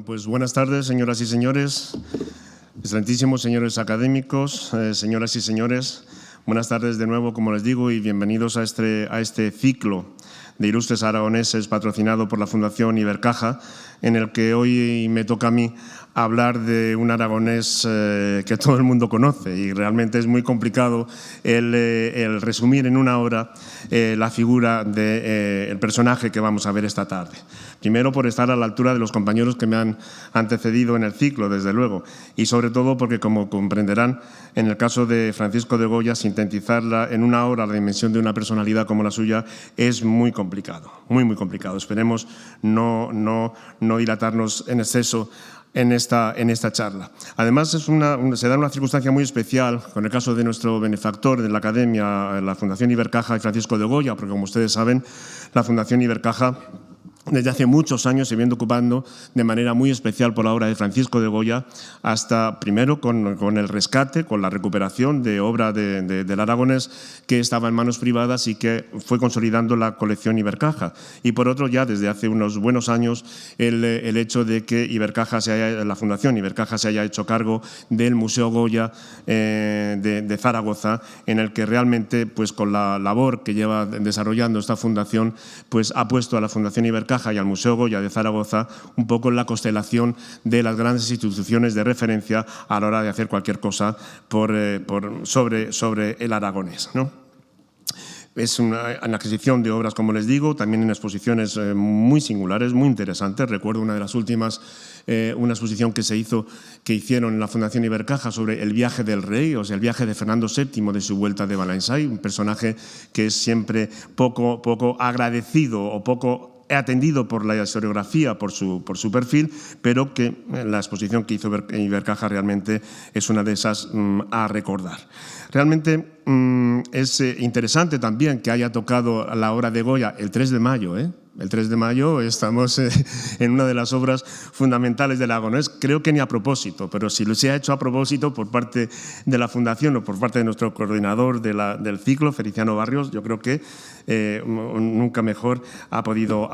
Pues buenas tardes, señoras y señores, excelentísimos señores académicos, señoras y señores. Buenas tardes de nuevo, como les digo, y bienvenidos a este ciclo de ilustres aragoneses patrocinado por la Fundación Ibercaja, en el que hoy me toca a mí hablar de un aragonés que todo el mundo conoce, y realmente es muy complicado el resumir en una hora la figura del personaje que vamos a ver esta tarde. Primero, por estar a la altura de los compañeros que me han antecedido en el ciclo, desde luego, y sobre todo porque, como comprenderán, en el caso de Francisco de Goya, sintetizarla en una hora la dimensión de una personalidad como la suya es muy complicado, muy complicado. Esperemos no dilatarnos en exceso en esta charla. Además, se da una circunstancia muy especial con el caso de nuestro benefactor de la Academia, la Fundación Ibercaja y Francisco de Goya, porque, como ustedes saben, la Fundación Ibercaja desde hace muchos años se viene ocupando de manera muy especial por la obra de Francisco de Goya, hasta primero con el rescate, con la recuperación de obra del aragonés que estaba en manos privadas y que fue consolidando la colección Ibercaja. Y por otro, ya desde hace unos buenos años, el hecho de que la Fundación Ibercaja se haya hecho cargo del Museo Goya de Zaragoza, en el que realmente, pues con la labor que lleva desarrollando esta fundación, pues ha puesto a la Fundación Ibercaja y al Museo Goya de Zaragoza un poco en la constelación de las grandes instituciones de referencia a la hora de hacer cualquier cosa sobre el aragonés, ¿no? Es una adquisición de obras, como les digo, también en exposiciones muy singulares, muy interesantes. Recuerdo una de las últimas, una exposición que hicieron en la Fundación Ibercaja sobre el viaje del rey, o sea, el viaje de Fernando VII de su vuelta de Valenciennes, un personaje que es siempre poco agradecido o poco atendido por la historiografía, por su perfil, pero que la exposición que hizo Ibercaja realmente es una de esas a recordar. Realmente es interesante también que haya tocado la obra de Goya el 3 de mayo, El 3 de mayo estamos en una de las obras fundamentales del aragonés, creo que ni a propósito, pero si se ha hecho a propósito por parte de la Fundación o por parte de nuestro coordinador del ciclo, Feliciano Barrios, yo creo que nunca mejor ha podido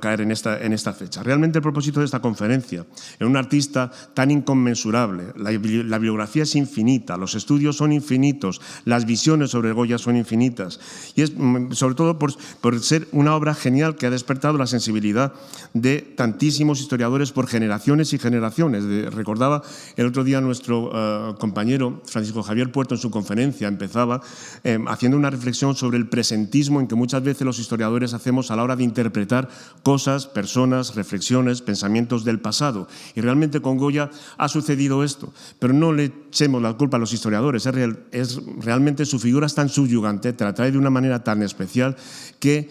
caer en esta fecha. Realmente el propósito de esta conferencia, en un artista tan inconmensurable, la bibliografía es infinita, los estudios son infinitos, las visiones sobre Goya son infinitas, y es sobre todo por ser una obra genial que ha despertado la sensibilidad de tantísimos historiadores por generaciones y generaciones. Recordaba el otro día nuestro compañero Francisco Javier Puerto en su conferencia, empezaba haciendo una reflexión sobre el presentismo en que muchas veces los historiadores hacemos a la hora de interpretar cosas, personas, reflexiones, pensamientos del pasado. Y realmente con Goya ha sucedido esto, pero no le echemos la culpa a los historiadores, realmente su figura es tan subyugante, te la trae de una manera tan especial que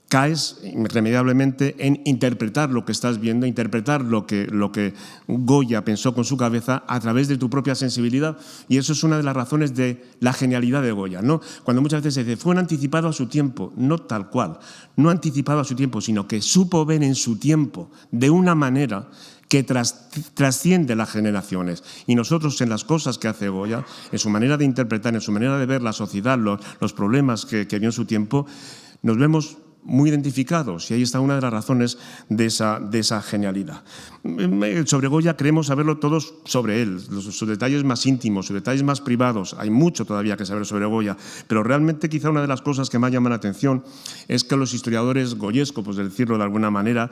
caes irremediablemente en interpretar lo que estás viendo, interpretar lo que Goya pensó con su cabeza a través de tu propia sensibilidad. Y eso es una de las razones de la genialidad de Goya, ¿no? Cuando muchas veces se dice, fue un anticipado a su tiempo, no tal cual, no anticipado a su tiempo, sino que supo ver en su tiempo de una manera que trasciende las generaciones. Y nosotros, en las cosas que hace Goya, en su manera de interpretar, en su manera de ver la sociedad, los problemas que vio en su tiempo, nos vemos muy identificados, y ahí está una de las razones de esa genialidad. Sobre Goya creemos saberlo todos sobre él, sus detalles más íntimos, sus detalles más privados. Hay mucho todavía que saber sobre Goya, pero realmente quizá una de las cosas que más llaman la atención es que los historiadores goyescos, por decirlo de alguna manera,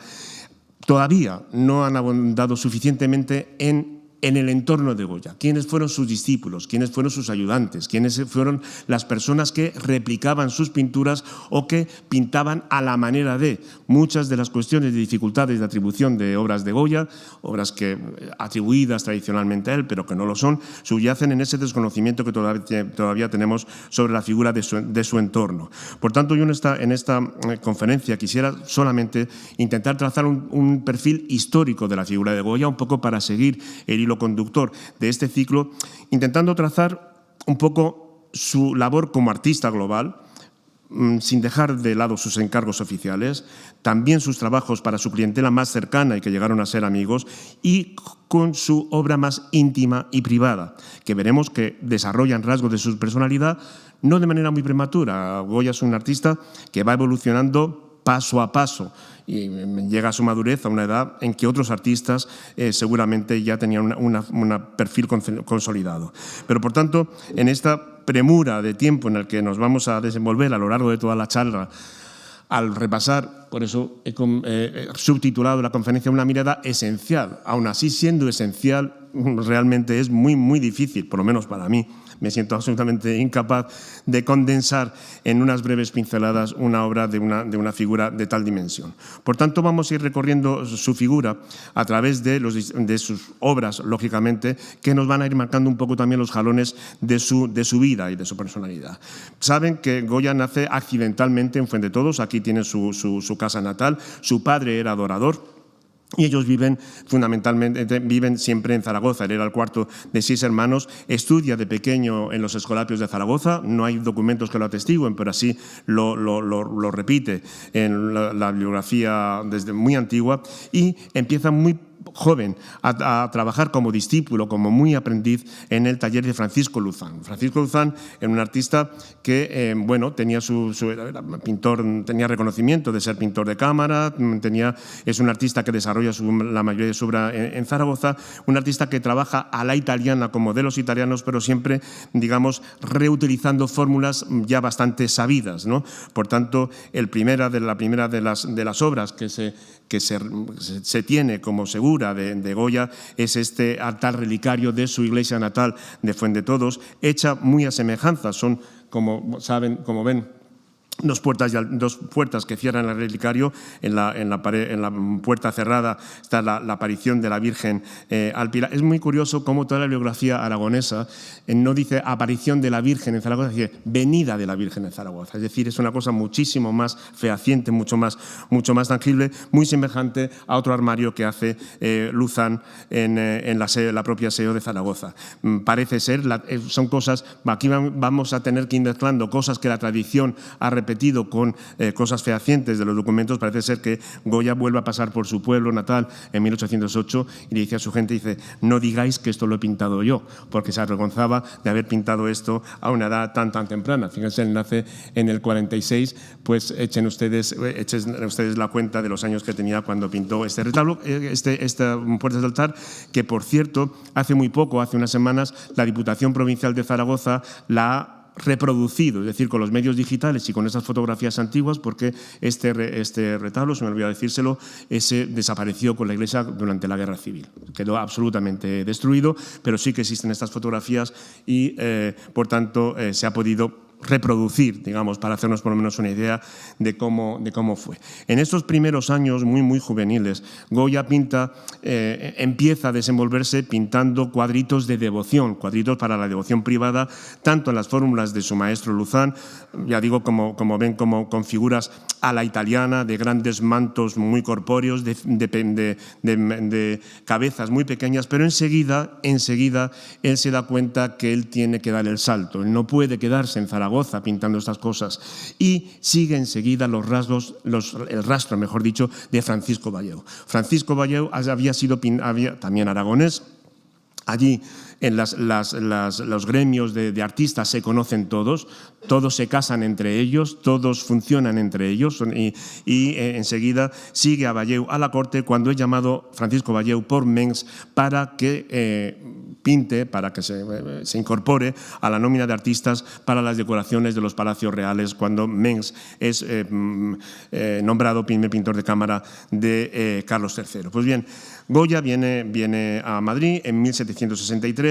todavía no han abundado suficientemente en el entorno de Goya. ¿Quiénes fueron sus discípulos? ¿Quiénes fueron sus ayudantes? ¿Quiénes fueron las personas que replicaban sus pinturas o que pintaban a la manera de? Muchas de las cuestiones de dificultades de atribución de obras de Goya, obras que atribuidas tradicionalmente a él, pero que no lo son, subyacen en ese desconocimiento que todavía tenemos sobre la figura de su entorno. Por tanto, yo en esta conferencia quisiera solamente intentar trazar un perfil histórico de la figura de Goya, un poco para seguir el hilo conductor de este ciclo, intentando trazar un poco su labor como artista global, sin dejar de lado sus encargos oficiales, también sus trabajos para su clientela más cercana y que llegaron a ser amigos, y con su obra más íntima y privada, que veremos que desarrollan rasgos de su personalidad, no de manera muy prematura. Goya es un artista que va evolucionando paso a paso. y llega a su madurez a una edad en que otros artistas seguramente ya tenían un perfil consolidado. Pero, por tanto, en esta premura de tiempo en el que nos vamos a desenvolver a lo largo de toda la charla, al repasar, por eso he subtitulado la conferencia Una mirada esencial. Aún así, siendo esencial, realmente es muy, muy difícil, por lo menos para mí. Me siento absolutamente incapaz de condensar en unas breves pinceladas una obra de una figura de tal dimensión. Por tanto, vamos a ir recorriendo su figura a través de sus obras, lógicamente, que nos van a ir marcando un poco también los jalones de su vida y de su personalidad. Saben que Goya nace accidentalmente en Fuendetodos, aquí tiene su casa natal. Su padre era adorador. Y ellos viven siempre en Zaragoza. Él era el cuarto de 6 hermanos. Estudia de pequeño en los Escolapios de Zaragoza. No hay documentos que lo atestiguen, pero así lo repite en la bibliografía desde muy antigua. Y empieza muy joven a trabajar como discípulo, como muy aprendiz en el taller de Francisco Luzán. Francisco Luzán era un artista que tenía era pintor, tenía reconocimiento de ser pintor de cámara, es un artista que desarrolla la mayoría de su obra en Zaragoza, un artista que trabaja a la italiana con modelos italianos, pero siempre, digamos, reutilizando fórmulas ya bastante sabidas, ¿no? Por tanto, la primera de las obras que se tiene como segura de Goya es este altar relicario de su iglesia natal de Fuendetodos, hecha muy a semejanza. Son, como ven, dos puertas que cierran el relicario. En la puerta cerrada está la aparición de la Virgen al Pilar. Es muy curioso cómo toda la bibliografía aragonesa no dice aparición de la Virgen en Zaragoza, dice venida de la Virgen en Zaragoza. Es decir, es una cosa muchísimo más fehaciente, mucho más tangible, muy semejante a otro armario que hace Luzán en la propia SEO de Zaragoza. Parece ser, son cosas, aquí vamos a tener que ir mezclando cosas que la tradición ha repetido con cosas fehacientes de los documentos. Parece ser que Goya vuelve a pasar por su pueblo natal en 1808 y le dice a su gente, no digáis que esto lo he pintado yo, porque se avergonzaba de haber pintado esto a una edad tan temprana. Fíjense, él nace en el 46, pues echen ustedes la cuenta de los años que tenía cuando pintó este retablo, esta puerta del altar, que por cierto, hace muy poco, hace unas semanas, la Diputación Provincial de Zaragoza la ha reproducido, es decir, con los medios digitales y con esas fotografías antiguas, porque este retablo, se me olvidó decírselo, desapareció con la iglesia durante la Guerra Civil. Quedó absolutamente destruido, pero sí que existen estas fotografías y, por tanto, se ha podido reproducir, digamos, para hacernos por lo menos una idea de cómo fue. En estos primeros años muy juveniles, Goya empieza a desenvolverse pintando cuadritos de devoción, cuadritos para la devoción privada, tanto en las fórmulas de su maestro Luzán, ya digo, como ven, como con figuras a la italiana, de grandes mantos muy corpóreos, de cabezas muy pequeñas, pero enseguida él se da cuenta que él tiene que dar el salto, él no puede quedarse en Zaragoza pintando estas cosas, y sigue enseguida el rastro, mejor dicho, de Francisco Valleu. Francisco Valleu había también aragonés. Allí en los gremios de artistas se conocen todos se casan entre ellos, todos funcionan entre ellos y enseguida sigue a Valleu a la corte cuando es llamado Francisco Valleu por Mengs para que pinte, para que se incorpore a la nómina de artistas para las decoraciones de los palacios reales cuando Mengs es nombrado primer pintor de cámara de Carlos III. Pues bien, Goya viene a Madrid en 1763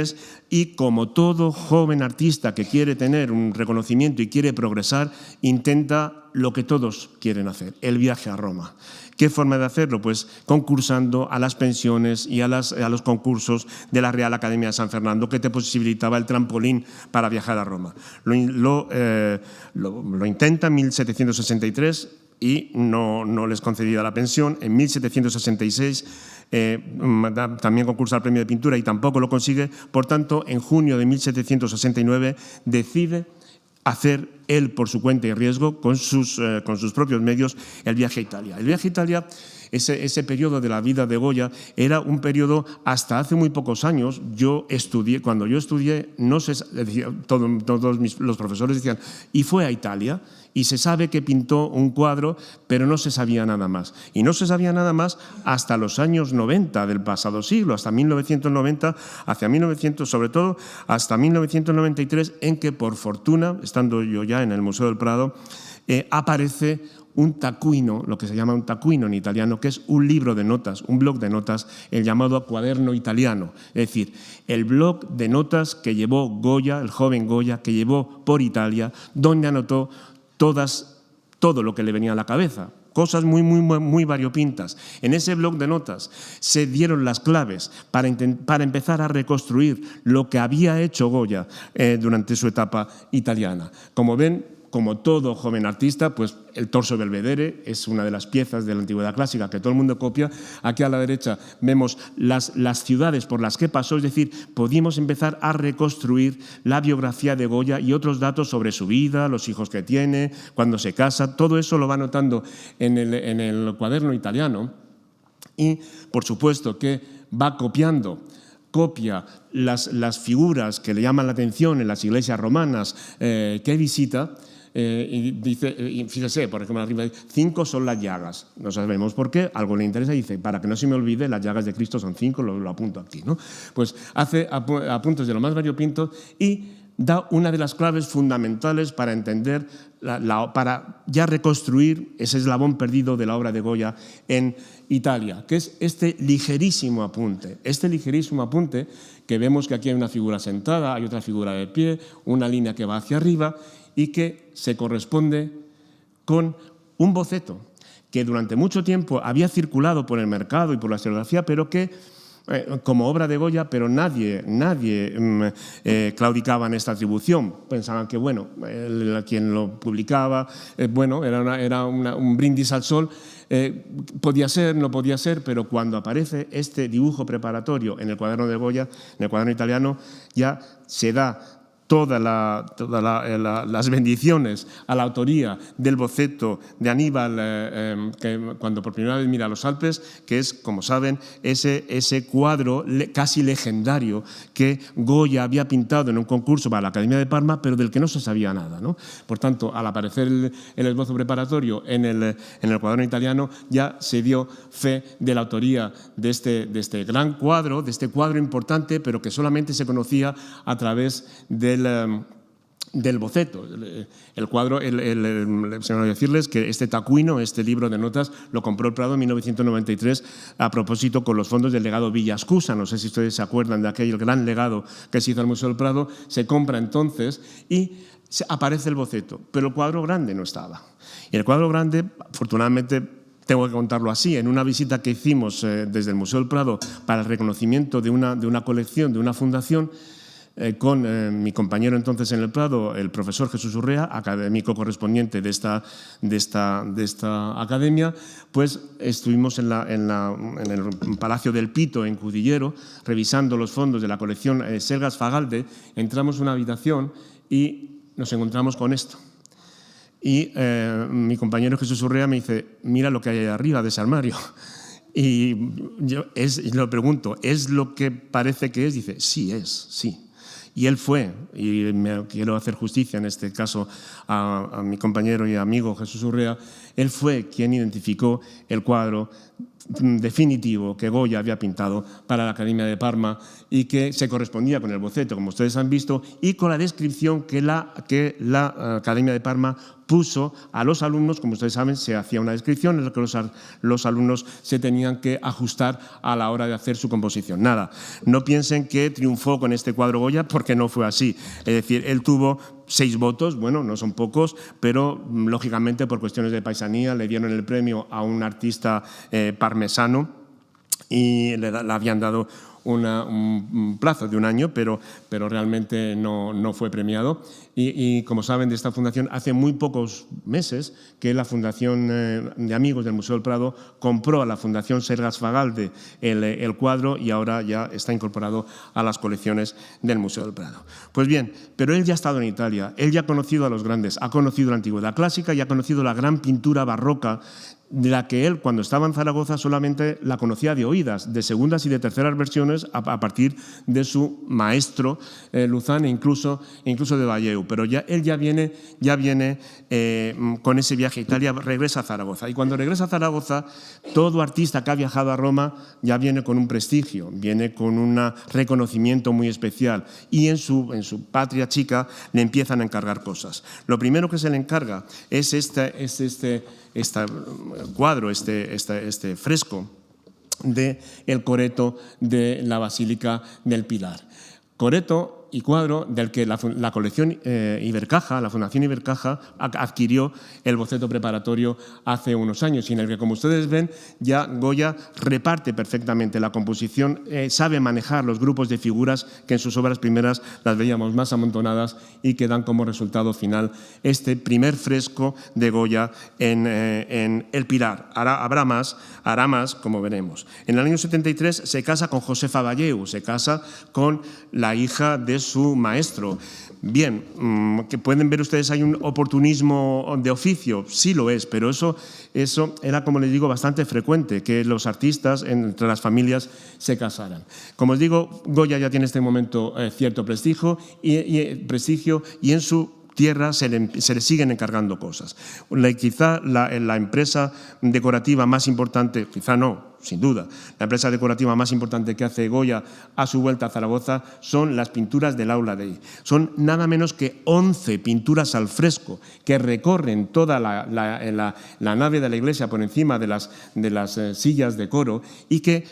y, como todo joven artista que quiere tener un reconocimiento y quiere progresar, intenta lo que todos quieren hacer, el viaje a Roma. ¿Qué forma de hacerlo? Pues concursando a las pensiones y a los concursos de la Real Academia de San Fernando, que te posibilitaba el trampolín para viajar a Roma. Lo intenta en 1763 y no les concedía la pensión. En 1766 también concursa al premio de pintura y tampoco lo consigue. Por tanto, en junio de 1769 decide hacer él por su cuenta y riesgo, con sus propios medios, el viaje a Italia. El viaje a Italia ese periodo de la vida de Goya era un periodo, hasta hace muy pocos años, cuando yo estudié, no se decía, todos los profesores decían, y fue a Italia, y se sabe que pintó un cuadro, pero no se sabía nada más. Y no se sabía nada más hasta los años 90 del pasado siglo, hasta 1990, sobre todo hasta 1993, en que, por fortuna, estando yo ya en el Museo del Prado, aparece un taccuino, lo que se llama un taccuino en italiano, que es un libro de notas, un bloc de notas, el llamado cuaderno italiano. Es decir, el bloc de notas que llevó Goya, el joven Goya, que llevó por Italia, donde anotó todo lo que le venía a la cabeza, cosas muy variopintas. En ese bloc de notas se dieron las claves para empezar a reconstruir lo que había hecho Goya durante su etapa italiana. Como ven, como todo joven artista, pues el Torso Belvedere es una de las piezas de la antigüedad clásica que todo el mundo copia. Aquí a la derecha vemos las ciudades por las que pasó, es decir, pudimos empezar a reconstruir la biografía de Goya y otros datos sobre su vida, los hijos que tiene, cuando se casa, todo eso lo va anotando en el cuaderno italiano y, por supuesto, que va copia las figuras que le llaman la atención en las iglesias romanas que visita. Y dice, fíjese, por ejemplo, arriba 5 son las llagas. No sabemos por qué, algo le interesa y dice, para que no se me olvide, las llagas de Cristo son 5, lo apunto aquí, ¿no? Pues hace apuntes de lo más variopinto y da una de las claves fundamentales para entender, para ya reconstruir ese eslabón perdido de la obra de Goya en Italia, que es este ligerísimo apunte que vemos que aquí hay una figura sentada, hay otra figura de pie, una línea que va hacia arriba y que se corresponde con un boceto que durante mucho tiempo había circulado por el mercado y por la historiografía, pero que como obra de Goya, pero nadie claudicaba en esta atribución. Pensaban que, bueno, quien lo publicaba, era un brindis al sol. Podía ser, no podía ser, pero cuando aparece este dibujo preparatorio en el cuaderno de Goya, en el cuaderno italiano, ya se da todas las bendiciones a la autoría del boceto de Aníbal, que cuando por primera vez mira los Alpes, que es, como saben, ese cuadro casi legendario que Goya había pintado en un concurso para la Academia de Parma, pero del que no se sabía nada, ¿no? Por tanto, al aparecer el esbozo preparatorio en el cuaderno italiano, ya se dio fe de la autoría de este gran cuadro, de este cuadro importante, pero que solamente se conocía a través del boceto. El cuadro, se me olvidó decirles que este taccuino, este libro de notas, lo compró el Prado en 1993 a propósito con los fondos del legado Villascusa. No sé si ustedes se acuerdan de aquel gran legado que se hizo al Museo del Prado. Se compra entonces y aparece el boceto, pero el cuadro grande no estaba. Y el cuadro grande, afortunadamente, tengo que contarlo así, en una visita que hicimos desde el Museo del Prado para el reconocimiento de una colección, de una fundación, con mi compañero entonces en el Prado, el profesor Jesús Urrea, académico correspondiente de esta academia, pues estuvimos en el Palacio del Pito, en Cudillero, revisando los fondos de la colección Selgas Fagalde. Entramos en una habitación y nos encontramos con esto. Y mi compañero Jesús Urrea me dice, mira lo que hay ahí arriba de ese armario. Y yo le pregunto, ¿es lo que parece que es? Dice, sí es, sí. Y él fue, y me quiero hacer justicia en este caso a mi compañero y amigo Jesús Urrea, él fue quien identificó el cuadro definitivo que Goya había pintado para la Academia de Parma y que se correspondía con el boceto, como ustedes han visto, y con la descripción que la Academia de Parma puso a los alumnos. Como ustedes saben, se hacía una descripción en la que los alumnos se tenían que ajustar a la hora de hacer su composición. Nada, no piensen que triunfó con este cuadro Goya, porque no fue así. Es decir, él tuvo 6 votos, bueno, no son pocos, pero lógicamente por cuestiones de paisanía le dieron el premio a un artista parmesano y le habían dado un plazo de un año, pero realmente no fue premiado. Y como saben de esta fundación, hace muy pocos meses que la Fundación de Amigos del Museo del Prado compró a la Fundación Selgas Fagalde el cuadro y ahora ya está incorporado a las colecciones del Museo del Prado. Pues bien, pero él ya ha estado en Italia, él ya ha conocido a los grandes, ha conocido la antigüedad clásica y ha conocido la gran pintura barroca de la que él, cuando estaba en Zaragoza, solamente la conocía de oídas, de segundas y de terceras versiones a partir de su maestro Luzán e incluso de Valleu. Pero él ya viene con ese viaje a Italia, regresa a Zaragoza. Y cuando regresa a Zaragoza, todo artista que ha viajado a Roma ya viene con un prestigio, viene con un reconocimiento muy especial. Y en su patria chica le empiezan a encargar cosas. Lo primero que se le encarga es este cuadro, este fresco del coreto de la Basílica del Pilar. Coreto y cuadro del que la colección Ibercaja, la Fundación Ibercaja, adquirió el boceto preparatorio hace unos años y en el que, como ustedes ven, ya Goya reparte perfectamente la composición, sabe manejar los grupos de figuras que en sus obras primeras las veíamos más amontonadas y que dan como resultado final este primer fresco de Goya en el Pilar. Hará más, como veremos. En el año 73 se casa con Josefa Valleu, se casa con la hija de su maestro. Bien, que pueden ver ustedes, hay un oportunismo de oficio, sí lo es, pero eso era, como les digo, bastante frecuente, que los artistas entre las familias se casaran. Como os digo, Goya ya tiene en este momento cierto prestigio y en su tierra se le siguen encargando cosas. Quizá la empresa decorativa más importante, quizá no, sin duda, la empresa decorativa más importante que hace Goya a su vuelta a Zaragoza son las pinturas del Aula Dei. Son nada menos que 11 pinturas al fresco que recorren toda la nave de la iglesia por encima de las sillas de coro y que,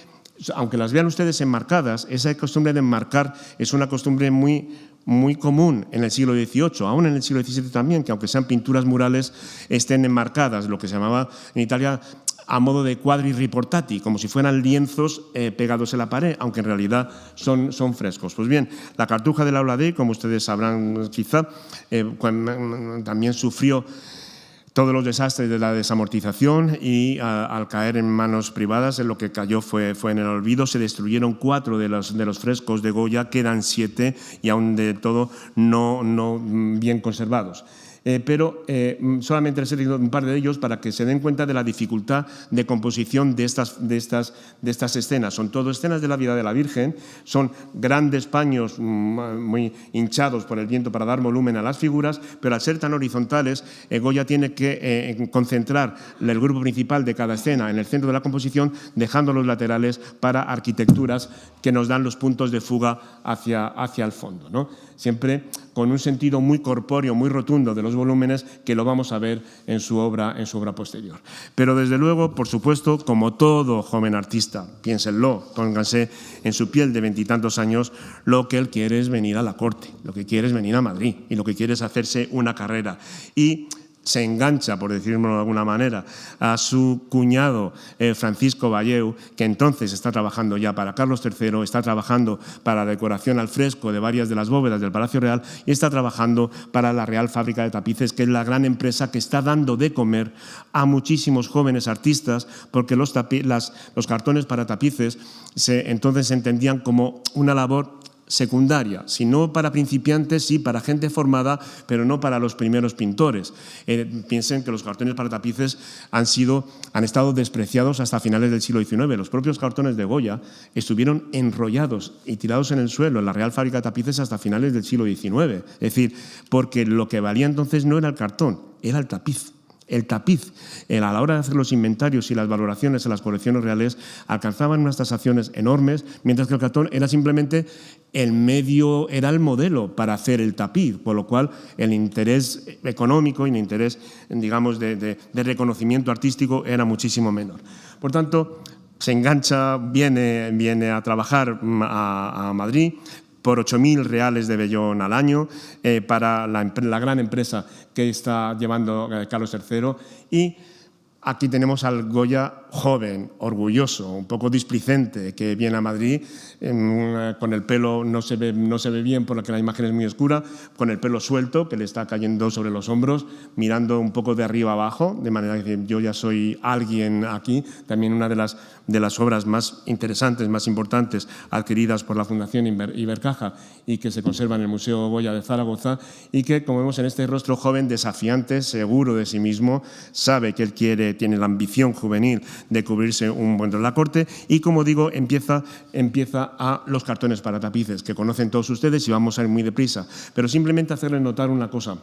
aunque las vean ustedes enmarcadas, esa costumbre de enmarcar es una costumbre muy común en el siglo XVIII, aún en el siglo XVII también, que aunque sean pinturas murales estén enmarcadas, lo que se llamaba en Italia a modo de quadri riportati, como si fueran lienzos pegados en la pared, aunque en realidad son frescos. Pues bien, la Cartuja del Aula Dei, como ustedes sabrán quizá, también sufrió todos los desastres de la desamortización y al caer en manos privadas, en lo que cayó fue en el olvido. Se destruyeron 4 de los frescos de Goya, quedan 7 y aún de todo no bien conservados. Pero solamente les he traído un par de ellos para que se den cuenta de la dificultad de composición de estas escenas. Son todo escenas de la vida de la Virgen, son grandes paños muy hinchados por el viento para dar volumen a las figuras, pero al ser tan horizontales, Goya tiene que concentrar el grupo principal de cada escena en el centro de la composición, dejando los laterales para arquitecturas que nos dan los puntos de fuga hacia el fondo, ¿no? Siempre con un sentido muy corpóreo, muy rotundo de los volúmenes, que lo vamos a ver en su obra posterior. Pero desde luego, por supuesto, como todo joven artista, piénsenlo, pónganse en su piel de 20 y tantos años, lo que él quiere es venir a la corte, lo que quiere es venir a Madrid y lo que quiere es hacerse una carrera. Y se engancha, por decirlo de alguna manera, a su cuñado Francisco Valleu, que entonces está trabajando ya para Carlos III, está trabajando para la decoración al fresco de varias de las bóvedas del Palacio Real y está trabajando para la Real Fábrica de Tapices, que es la gran empresa que está dando de comer a muchísimos jóvenes artistas, porque los cartones para tapices entonces se entendían como una labor secundaria, si no para principiantes, sí para gente formada, pero no para los primeros pintores. Piensen que los cartones para tapices han estado despreciados hasta finales del siglo XIX. Los propios cartones de Goya estuvieron enrollados y tirados en el suelo en la Real Fábrica de Tapices hasta finales del siglo XIX. Es decir, porque lo que valía entonces no era el cartón, era el tapiz. El tapiz, a la hora de hacer los inventarios y las valoraciones en las colecciones reales, alcanzaban unas tasaciones enormes, mientras que el cartón era simplemente el medio, era el modelo para hacer el tapiz, por lo cual el interés económico y el interés, digamos, de reconocimiento artístico era muchísimo menor. Por tanto, se engancha, viene a trabajar a Madrid, por 8.000 reales de vellón al año para la gran empresa que está llevando Carlos III. Y aquí tenemos al Goya joven, orgulloso, un poco displicente, que viene a Madrid con el pelo, no se ve bien porque la imagen es muy oscura, con el pelo suelto que le está cayendo sobre los hombros, mirando un poco de arriba abajo, de manera que yo ya soy alguien aquí. También una de las obras más interesantes, más importantes, adquiridas por la Fundación Ibercaja y que se conserva en el Museo Goya de Zaragoza, y que, como vemos en este rostro joven, desafiante, seguro de sí mismo, sabe que él quiere tiene la ambición juvenil de cubrirse un buen de la corte y, como digo, empieza a los cartones para tapices, que conocen todos ustedes y vamos a ir muy deprisa. Pero simplemente hacerles notar una cosa.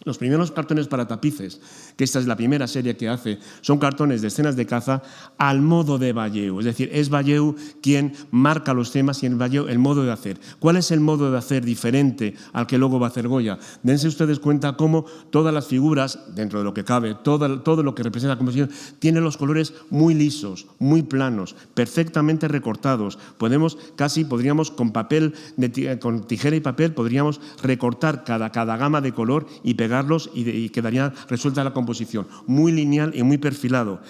Los primeros cartones para tapices, que esta es la primera serie que hace, son cartones de escenas de caza al modo de Valleu. Es decir, es Valleu quien marca los temas y en Valleu el modo de hacer. ¿Cuál es el modo de hacer diferente al que luego va a hacer Goya? Dense ustedes cuenta cómo todas las figuras, dentro de lo que cabe, todo lo que representa la composición, tiene los colores muy lisos, muy planos, perfectamente recortados. Podríamos con tijera y papel, podríamos recortar cada gama de color y pegarlos y quedaría resuelta la composición. Muy lineal y muy perfilado.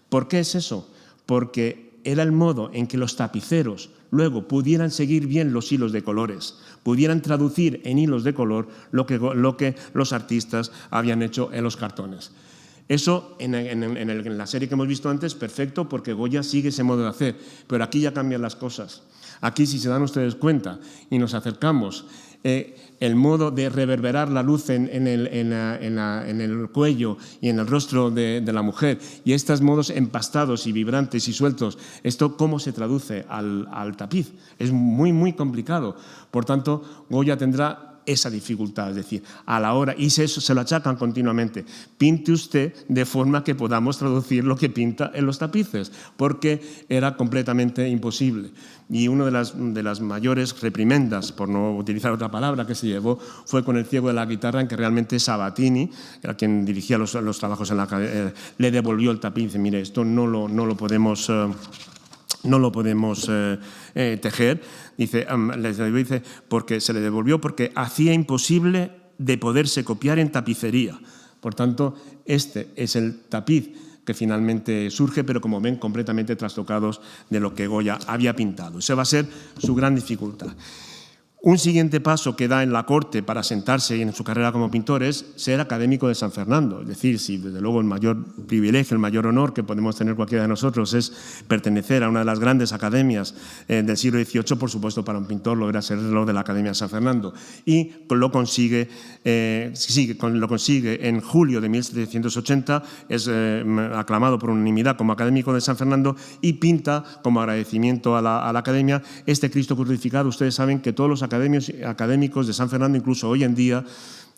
¿Por qué es eso? Porque era el modo en que los tapiceros luego pudieran seguir bien los hilos de colores, pudieran traducir en hilos de color lo que los artistas habían hecho en los cartones. Eso en la serie que hemos visto antes, perfecto, porque Goya sigue ese modo de hacer, pero aquí ya cambian las cosas. Aquí, si se dan ustedes cuenta y nos acercamos, el modo de reverberar la luz en el cuello y en el rostro de la mujer y estos modos empastados y vibrantes y sueltos, ¿esto cómo se traduce al tapiz? Es muy, muy complicado. Por tanto, Goya tendrá esa dificultad, es decir, a la hora, y eso se lo achacan continuamente, pinte usted de forma que podamos traducir lo que pinta en los tapices, porque era completamente imposible. Y una de las mayores reprimendas, por no utilizar otra palabra, que se llevó fue con el ciego de la guitarra, en que realmente Sabatini, era quien dirigía los trabajos en le devolvió el tapiz y dice, mire, esto no lo podemos tejer, dice, porque se le devolvió porque hacía imposible de poderse copiar en tapicería. Por tanto, este es el tapiz que finalmente surge, pero como ven, completamente trastocados de lo que Goya había pintado. Esa va a ser su gran dificultad. Un siguiente paso que da en la corte para sentarse en su carrera como pintor es ser académico de San Fernando. Es decir, si desde luego el mayor privilegio, el mayor honor que podemos tener cualquiera de nosotros es pertenecer a una de las grandes academias del siglo XVIII, por supuesto para un pintor lo era serlo de la Academia de San Fernando. Y lo consigue en julio de 1780, es aclamado por unanimidad como académico de San Fernando y pinta como agradecimiento a la Academia este Cristo crucificado. Ustedes saben que todos los académicos de San Fernando, incluso hoy en día,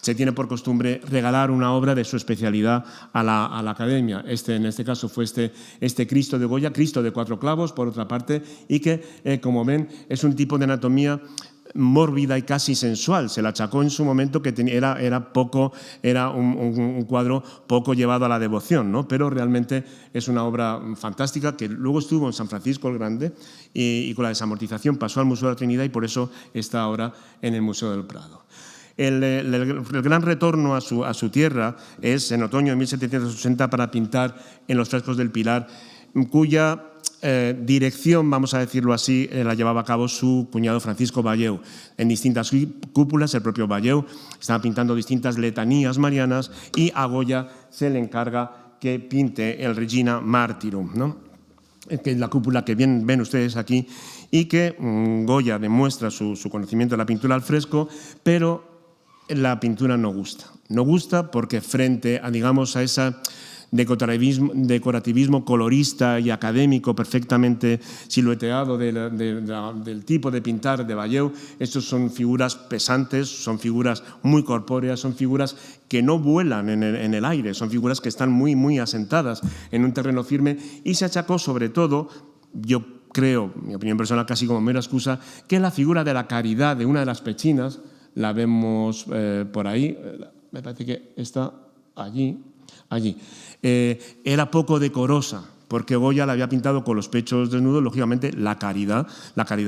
se tiene por costumbre regalar una obra de su especialidad a la Academia. En este caso fue este Cristo de Goya, Cristo de 4 clavos, por otra parte, y que, como ven, es un tipo de anatomía mórbida y casi sensual. Se le achacó en su momento que era un cuadro poco llevado a la devoción, ¿no? Pero realmente es una obra fantástica que luego estuvo en San Francisco el Grande y con la desamortización pasó al Museo de la Trinidad y por eso está ahora en el Museo del Prado. El gran retorno a su tierra es en otoño de 1780 para pintar en los frescos del Pilar, cuya dirección, vamos a decirlo así, la llevaba a cabo su cuñado Francisco Valleu. En distintas cúpulas, el propio Valleu estaba pintando distintas letanías marianas y a Goya se le encarga que pinte el Regina Martyrum, ¿no? Que es la cúpula que ven ustedes aquí y que Goya demuestra su conocimiento de la pintura al fresco, pero la pintura no gusta. No gusta porque frente a, digamos, a esa decorativismo colorista y académico perfectamente silueteado del tipo de pintar de Valleu, estos son figuras pesantes, son figuras muy corpóreas, son figuras que no vuelan en el aire, son figuras que están muy, muy asentadas en un terreno firme y se achacó sobre todo, yo creo, mi opinión personal casi como mera excusa, que la figura de la Caridad de una de las pechinas, la vemos por ahí, me parece que está allí, era poco decorosa, porque Goya la había pintado con los pechos desnudos, lógicamente la caridad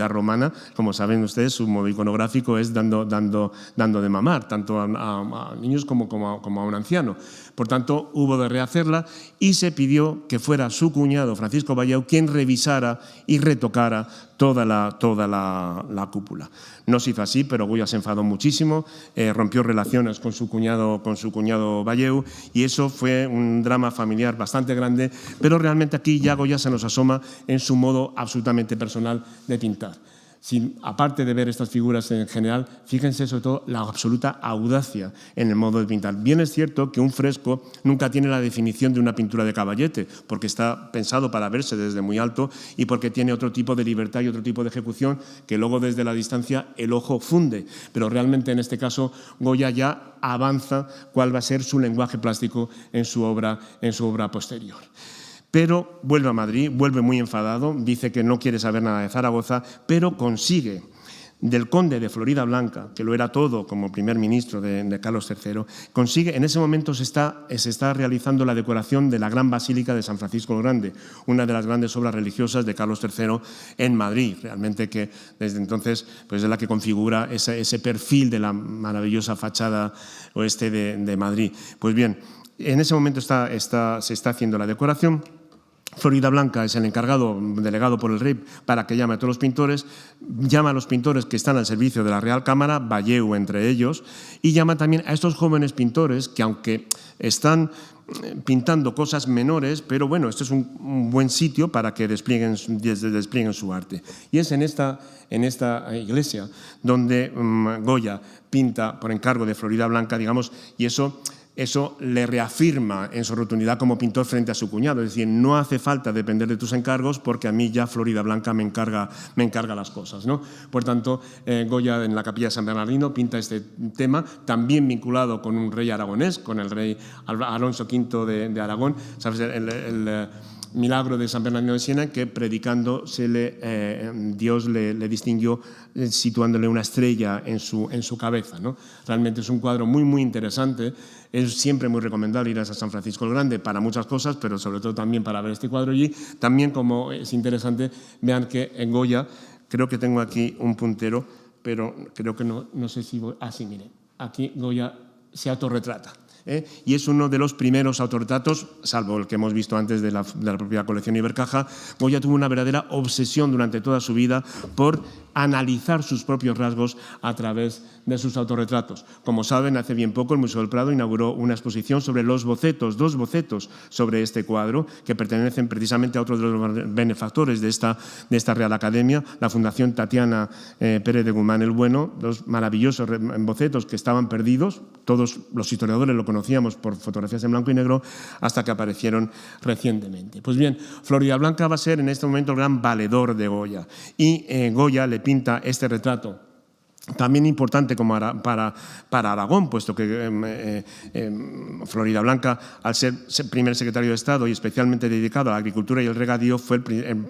romana, como saben ustedes, su modo iconográfico es dando de mamar, tanto a niños como a un anciano. Por tanto, hubo de rehacerla y se pidió que fuera su cuñado, Francisco Valleu, quien revisara y retocara toda la cúpula. No se hizo así, pero Goya se enfadó muchísimo, rompió relaciones con su cuñado Valleu y eso fue un drama familiar bastante grande, pero realmente aquí ya Goya se nos asoma en su modo absolutamente personal de pintar. Aparte de ver estas figuras en general, fíjense sobre todo la absoluta audacia en el modo de pintar. Bien es cierto que un fresco nunca tiene la definición de una pintura de caballete, porque está pensado para verse desde muy alto y porque tiene otro tipo de libertad y otro tipo de ejecución que luego desde la distancia el ojo funde. Pero realmente en este caso Goya ya avanza cuál va a ser su lenguaje plástico en su obra posterior. Pero vuelve a Madrid, vuelve muy enfadado, dice que no quiere saber nada de Zaragoza, pero consigue del conde de Floridablanca, que lo era todo como primer ministro de Carlos III, consigue, en ese momento se está realizando la decoración de la Gran Basílica de San Francisco el Grande, una de las grandes obras religiosas de Carlos III en Madrid, realmente que desde entonces pues, es la que configura ese perfil de la maravillosa fachada oeste de Madrid. Pues bien, en ese momento se está haciendo la decoración. Floridablanca es el encargado, delegado por el rey, para que llame a todos los pintores, llama a los pintores que están al servicio de la Real Cámara, Valleu entre ellos, y llama también a estos jóvenes pintores que, aunque están pintando cosas menores, pero bueno, este es un buen sitio para que desplieguen su arte. Y es en esta iglesia donde Goya pinta por encargo de Floridablanca, digamos, y eso le reafirma en su rotundidad como pintor frente a su cuñado. Es decir, no hace falta depender de tus encargos porque a mí ya Floridablanca me encarga las cosas, ¿no? Por tanto, Goya en la Capilla de San Bernardino pinta este tema, también vinculado con un rey aragonés, con el rey Alonso V de Aragón. ¿Sabes? El milagro de San Bernardino de Siena, que predicando Dios le distinguió situándole una estrella en su cabeza, ¿no? Realmente es un cuadro muy, muy interesante. Es siempre muy recomendable ir a San Francisco el Grande para muchas cosas, pero sobre todo también para ver este cuadro allí. También, como es interesante, vean que en Goya, creo que tengo aquí un puntero, pero creo que no sé si voy... Ah, sí, mire, aquí Goya se autorretrata. Y es uno de los primeros autorretratos, salvo el que hemos visto antes de la propia colección Ibercaja. Goya tuvo una verdadera obsesión durante toda su vida por analizar sus propios rasgos a través de sus autorretratos. Como saben, hace bien poco el Museo del Prado inauguró una exposición sobre los bocetos, 2 bocetos sobre este cuadro, que pertenecen precisamente a otro de los benefactores de esta Real Academia, la Fundación Tatiana Pérez de Guzmán el Bueno, 2 maravillosos bocetos que estaban perdidos. Todos los historiadores lo conocíamos por fotografías en blanco y negro hasta que aparecieron recientemente. Pues bien, Floridablanca va a ser en este momento el gran valedor de Goya, y Goya le pinta este retrato también importante como para Aragón, puesto que Floridablanca, al ser primer secretario de Estado y especialmente dedicado a la agricultura y el regadío, fue el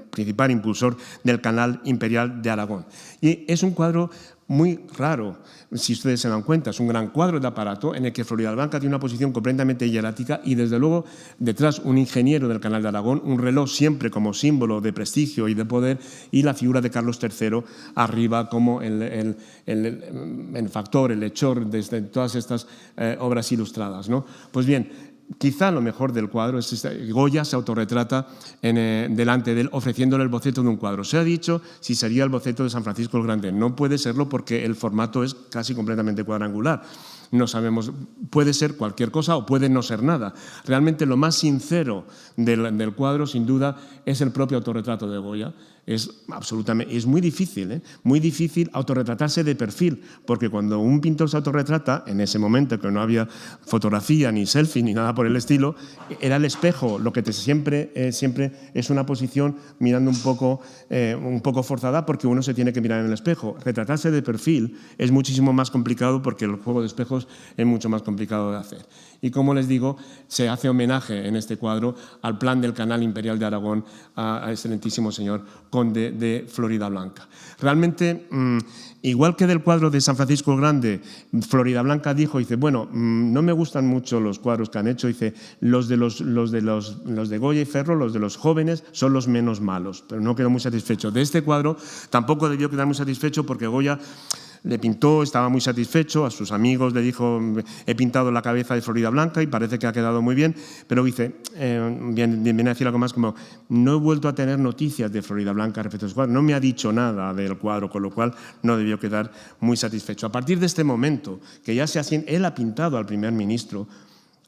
principal impulsor del Canal Imperial de Aragón. Y es un cuadro muy raro, si ustedes se dan cuenta. Es un gran cuadro de aparato en el que Floridablanca tiene una posición completamente hierática y, desde luego, detrás un ingeniero del Canal de Aragón, un reloj siempre como símbolo de prestigio y de poder, y la figura de Carlos III arriba como el benefactor, el hechor de todas estas obras ilustradas, ¿no? Pues bien, quizá lo mejor del cuadro es Goya se autorretrata delante de él, ofreciéndole el boceto de un cuadro. Se ha dicho si sería el boceto de San Francisco el Grande. No puede serlo porque el formato es casi completamente cuadrangular. No sabemos, puede ser cualquier cosa o puede no ser nada. Realmente lo más sincero del cuadro, sin duda, es el propio autorretrato de Goya. Es muy difícil autorretratarse de perfil, porque cuando un pintor se autorretrata, en ese momento que no había fotografía, ni selfie, ni nada por el estilo, era el espejo, lo que siempre es una posición mirando un poco forzada, porque uno se tiene que mirar en el espejo. Retratarse de perfil es muchísimo más complicado porque el juego de espejos es mucho más complicado de hacer. Y como les digo, se hace homenaje en este cuadro al plan del Canal Imperial de Aragón, al excelentísimo señor conde de Floridablanca. Realmente, igual que del cuadro de San Francisco el Grande, Floridablanca dijo, dice, bueno, no me gustan mucho los cuadros que han hecho, dice, los de Goya y Ferro, los de los jóvenes, son los menos malos, pero no quedó muy satisfecho. De este cuadro tampoco debió quedar muy satisfecho, porque Goya le pintó, estaba muy satisfecho, a sus amigos le dijo, he pintado la cabeza de Floridablanca y parece que ha quedado muy bien, pero dice, viene a decir algo más como, no he vuelto a tener noticias de Floridablanca respecto a su cuadro, no me ha dicho nada del cuadro, con lo cual no debió quedar muy satisfecho. A partir de este momento, que ya él ha pintado al primer ministro,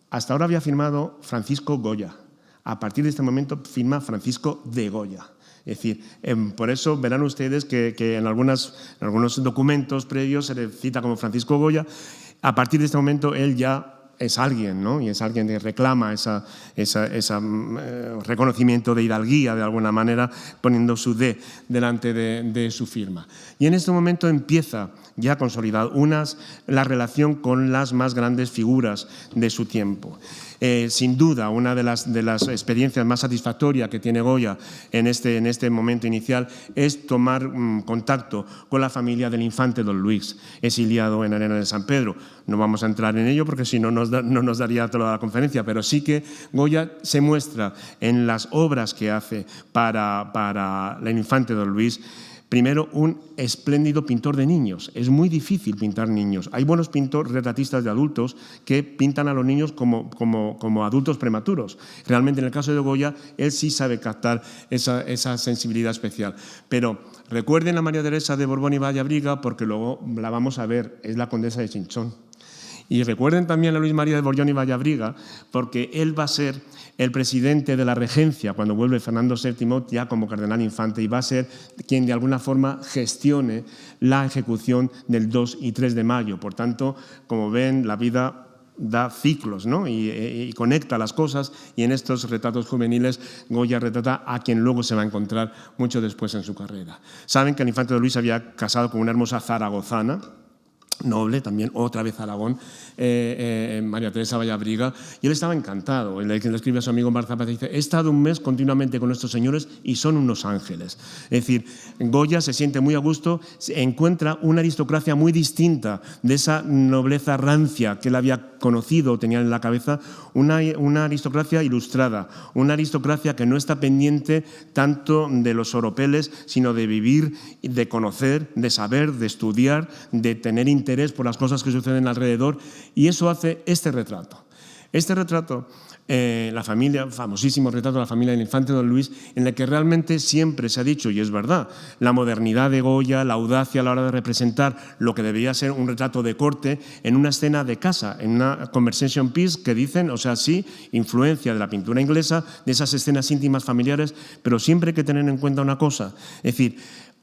hasta ahora había firmado Francisco Goya, a partir de este momento firma Francisco de Goya. Es decir, por eso verán ustedes que en algunos documentos previos se le cita como Francisco Goya. A partir de este momento él ya es alguien, ¿no? Y es alguien que reclama ese reconocimiento de hidalguía, de alguna manera, poniendo su D delante de su firma. Y en este momento empieza ya consolidado la relación con las más grandes figuras de su tiempo. Sin duda, una de las experiencias más satisfactorias que tiene Goya en este momento inicial es tomar contacto con la familia del infante don Luis, exiliado en Arena de San Pedro. No vamos a entrar en ello porque si no nos daría toda la conferencia, pero sí que Goya se muestra en las obras que hace para el infante don Luis. Primero, un espléndido pintor de niños. Es muy difícil pintar niños. Hay buenos retratistas de adultos que pintan a los niños como adultos prematuros. Realmente, en el caso de Goya, él sí sabe captar esa sensibilidad especial. Pero recuerden a María Teresa de Borbón y Vallabriga, porque luego la vamos a ver, es la condesa de Chinchón. Y recuerden también a Luis María de Borbón y Vallabriga, porque él va a ser el presidente de la regencia cuando vuelve Fernando VII ya como cardenal infante, y va a ser quien de alguna forma gestione la ejecución del 2 y 3 de mayo. Por tanto, como ven, la vida da ciclos, ¿no? y conecta las cosas, y en estos retratos juveniles Goya retrata a quien luego se va a encontrar mucho después en su carrera. Saben que el infante don Luis había casado con una hermosa zaragozana, noble, también otra vez Aragón, María Teresa Vallabriga, y él estaba encantado. Le escribe a su amigo Marzapaz y dice: he estado un mes continuamente con estos señores y son unos ángeles. Es decir, Goya se siente muy a gusto, encuentra una aristocracia muy distinta de esa nobleza rancia que él había conocido, tenía en la cabeza, una aristocracia ilustrada, una aristocracia que no está pendiente tanto de los oropeles, sino de vivir, de conocer, de saber, de estudiar, de tener interés por las cosas que suceden alrededor, y eso hace este retrato. Este retrato, la familia, famosísimo retrato de la familia del infante don Luis, en el que realmente siempre se ha dicho, y es verdad, la modernidad de Goya, la audacia a la hora de representar lo que debería ser un retrato de corte en una escena de casa, en una conversation piece que dicen, o sea, sí, influencia de la pintura inglesa, de esas escenas íntimas familiares, pero siempre hay que tener en cuenta una cosa, es decir,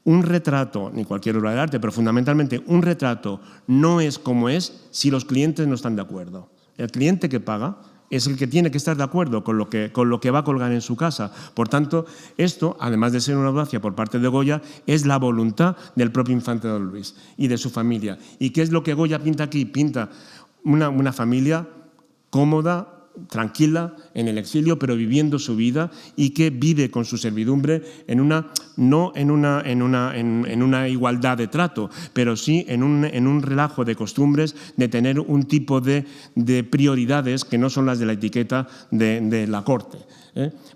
un retrato, ni cualquier obra de arte, pero fundamentalmente un retrato no es como es si los clientes no están de acuerdo. El cliente que paga es el que tiene que estar de acuerdo con lo que va a colgar en su casa. Por tanto, esto, además de ser una audacia por parte de Goya, es la voluntad del propio infante don Luis y de su familia. ¿Y qué es lo que Goya pinta aquí? Pinta una familia cómoda, tranquila, en el exilio, pero viviendo su vida, y que vive con su servidumbre no en una igualdad de trato, pero sí en un relajo de costumbres, de tener un tipo de prioridades que no son las de la etiqueta de la corte.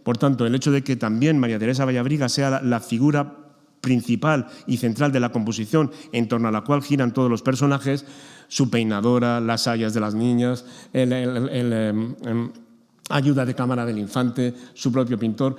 Por tanto, el hecho de que también María Teresa Vallabriga sea la figura principal y central de la composición en torno a la cual giran todos los personajes, su peinadora, las sayas de las niñas, ayuda de cámara del infante, su propio pintor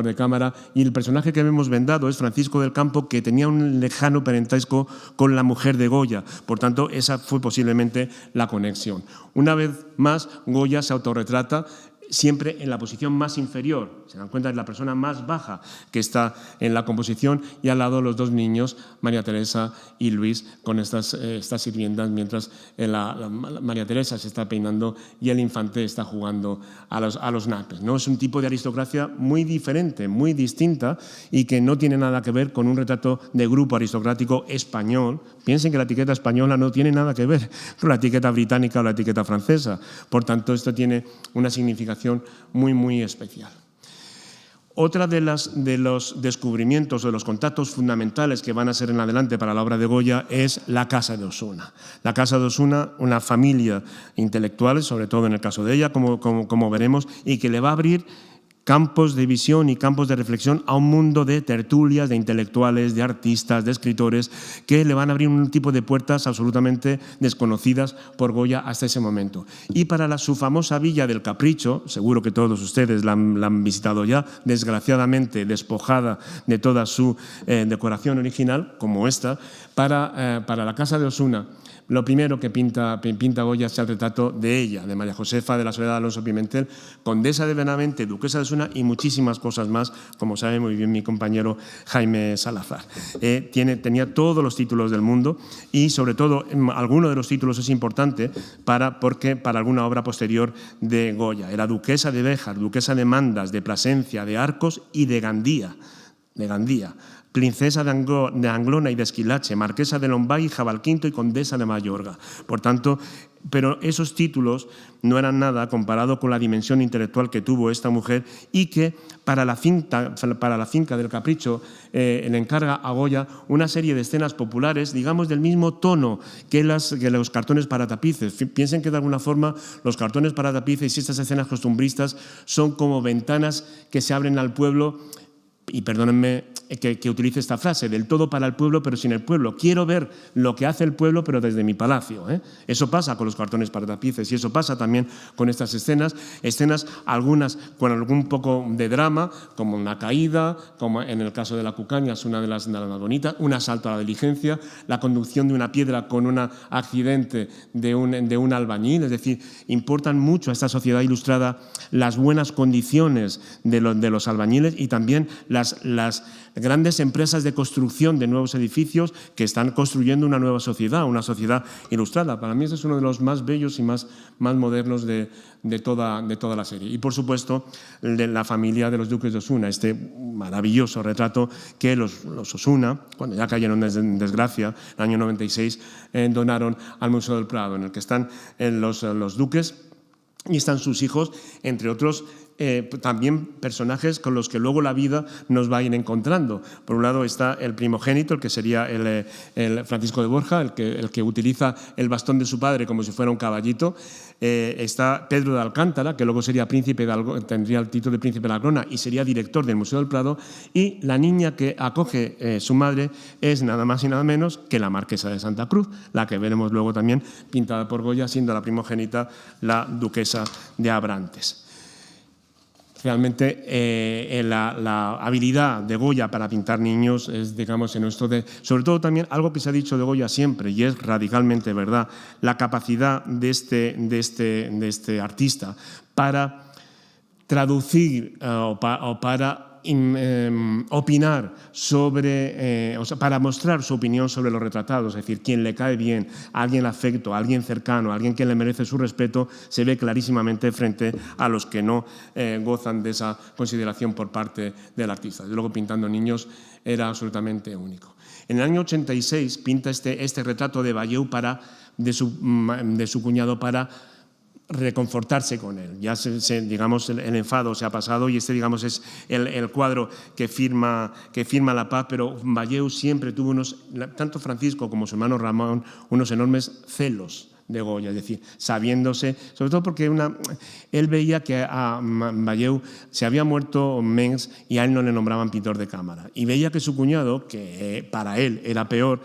de cámara, y el personaje que vemos vendado es Francisco del Campo, que tenía un lejano parentesco con la mujer de Goya. Por tanto, esa fue posiblemente la conexión. Una vez más, Goya se autorretrata siempre en la posición más inferior. Se dan cuenta, es la persona más baja que está en la composición, y al lado los dos niños, María Teresa y Luis, con estas sirvientas, mientras María Teresa se está peinando y el infante está jugando a los naipes, ¿no? Es un tipo de aristocracia muy diferente, muy distinta, y que no tiene nada que ver con un retrato de grupo aristocrático español. Piensen que la etiqueta española no tiene nada que ver con la etiqueta británica o la etiqueta francesa. Por tanto, esto tiene una significación muy, muy especial. Otra de los descubrimientos, de los contactos fundamentales que van a ser en adelante para la obra de Goya, es la Casa de Osuna. La Casa de Osuna, una familia intelectual, sobre todo en el caso de ella, como veremos, y que le va a abrir campos de visión y campos de reflexión a un mundo de tertulias, de intelectuales, de artistas, de escritores, que le van a abrir un tipo de puertas absolutamente desconocidas por Goya hasta ese momento. Y para su famosa Villa del Capricho, seguro que todos ustedes la han visitado ya, desgraciadamente despojada de toda su decoración original, como esta, Para la casa de Osuna, lo primero que pinta Goya es el retrato de ella, de María Josefa de la Soledad Alonso Pimentel, condesa de Benavente, duquesa de Osuna y muchísimas cosas más, como sabe muy bien mi compañero Jaime Salazar. Tenía todos los títulos del mundo y, sobre todo, alguno de los títulos es importante porque para alguna obra posterior de Goya. Era duquesa de Béjar, duquesa de Mandas, de Plasencia, de Arcos y de Gandía. Princesa de Anglona y de Esquilache, marquesa de Lombay y Jabalquinto y condesa de Mayorga. Por tanto, pero esos títulos no eran nada comparado con la dimensión intelectual que tuvo esta mujer y que para la finca del Capricho le encarga a Goya una serie de escenas populares, digamos, del mismo tono que los cartones para tapices. Piensen que de alguna forma los cartones para tapices y estas escenas costumbristas son como ventanas que se abren al pueblo. Y perdónenme que utilice esta frase, del todo para el pueblo, pero sin el pueblo. Quiero ver lo que hace el pueblo, pero desde mi palacio. Eso pasa con los cartones para tapices y eso pasa también con estas escenas, algunas con algún poco de drama, como una caída, como en el caso de la Cucaña, es una de las más bonitas, un asalto a la diligencia, la conducción de una piedra con un accidente de un albañil. Es decir, importan mucho a esta sociedad ilustrada las buenas condiciones de los albañiles y también las grandes empresas de construcción de nuevos edificios que están construyendo una nueva sociedad, una sociedad ilustrada. Para mí ese es uno de los más bellos y más modernos de toda la serie. Y, por supuesto, de la familia de los duques de Osuna, este maravilloso retrato que los Osuna, cuando ya cayeron en desgracia, en el año 96, donaron al Museo del Prado, en el que están los duques y están sus hijos, entre otros también personajes con los que luego la vida nos va a ir encontrando. Por un lado está el primogénito, el que sería el Francisco de Borja, el que utiliza el bastón de su padre como si fuera un caballito. Está Pedro de Alcántara, que luego sería tendría el título de príncipe de Alclona y sería director del Museo del Prado. Y la niña que acoge su madre es nada más y nada menos que la marquesa de Santa Cruz, la que veremos luego también pintada por Goya, siendo la primogénita la duquesa de Abrantes. Realmente la habilidad de Goya para pintar niños es, digamos, en esto sobre todo también algo que se ha dicho de Goya siempre y es radicalmente verdad, la capacidad de este artista para traducir o para opinar sobre, para mostrar su opinión sobre los retratados, es decir, quien le cae bien, a alguien afecto, a alguien cercano, a alguien que le merece su respeto, se ve clarísimamente frente a los que no gozan de esa consideración por parte del artista. Desde luego, pintando niños era absolutamente único. En el año 86 pinta este retrato de Valleu de su cuñado para reconfortarse con él. Ya digamos, el enfado se ha pasado y digamos, es el cuadro que firma la paz, pero Valleu siempre tuvo tanto Francisco como su hermano Ramón, unos enormes celos de Goya, es decir, sabiéndose, sobre todo porque él veía que a Valleu se había muerto Mengs y a él no le nombraban pintor de cámara, y veía que su cuñado, que para él era peor,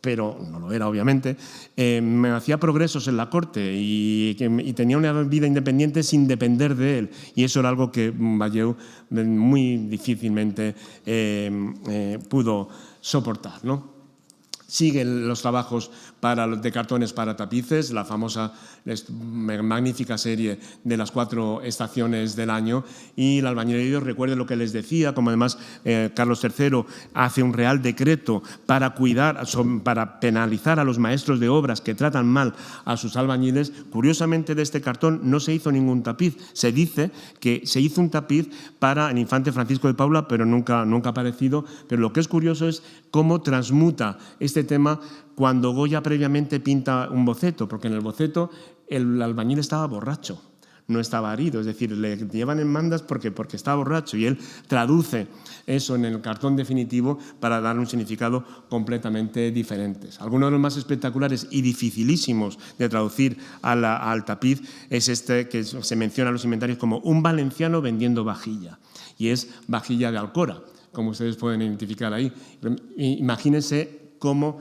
pero no lo era, obviamente, me hacía progresos en la corte y tenía una vida independiente sin depender de él. Y eso era algo que Valleu muy difícilmente pudo soportar, ¿no? Siguen los trabajos de cartones para tapices, la famosa magnífica serie de las 4 estaciones del año, y el albañilería, recuerden lo que les decía, como además Carlos III hace un real decreto para penalizar a los maestros de obras que tratan mal a sus albañiles. Curiosamente, de este cartón no se hizo ningún tapiz. Se dice que se hizo un tapiz para el infante Francisco de Paula, pero nunca ha aparecido. Pero lo que es curioso es cómo transmuta este tema cuando Goya previamente pinta un boceto, porque en el boceto el albañil estaba borracho, no estaba herido, es decir, le llevan en mandas porque estaba borracho, y él traduce eso en el cartón definitivo para dar un significado completamente diferente. Algunos de los más espectaculares y dificilísimos de traducir al tapiz es este que se menciona en los inventarios como un valenciano vendiendo vajilla, y es vajilla de Alcora, como ustedes pueden identificar ahí. Imagínense cómo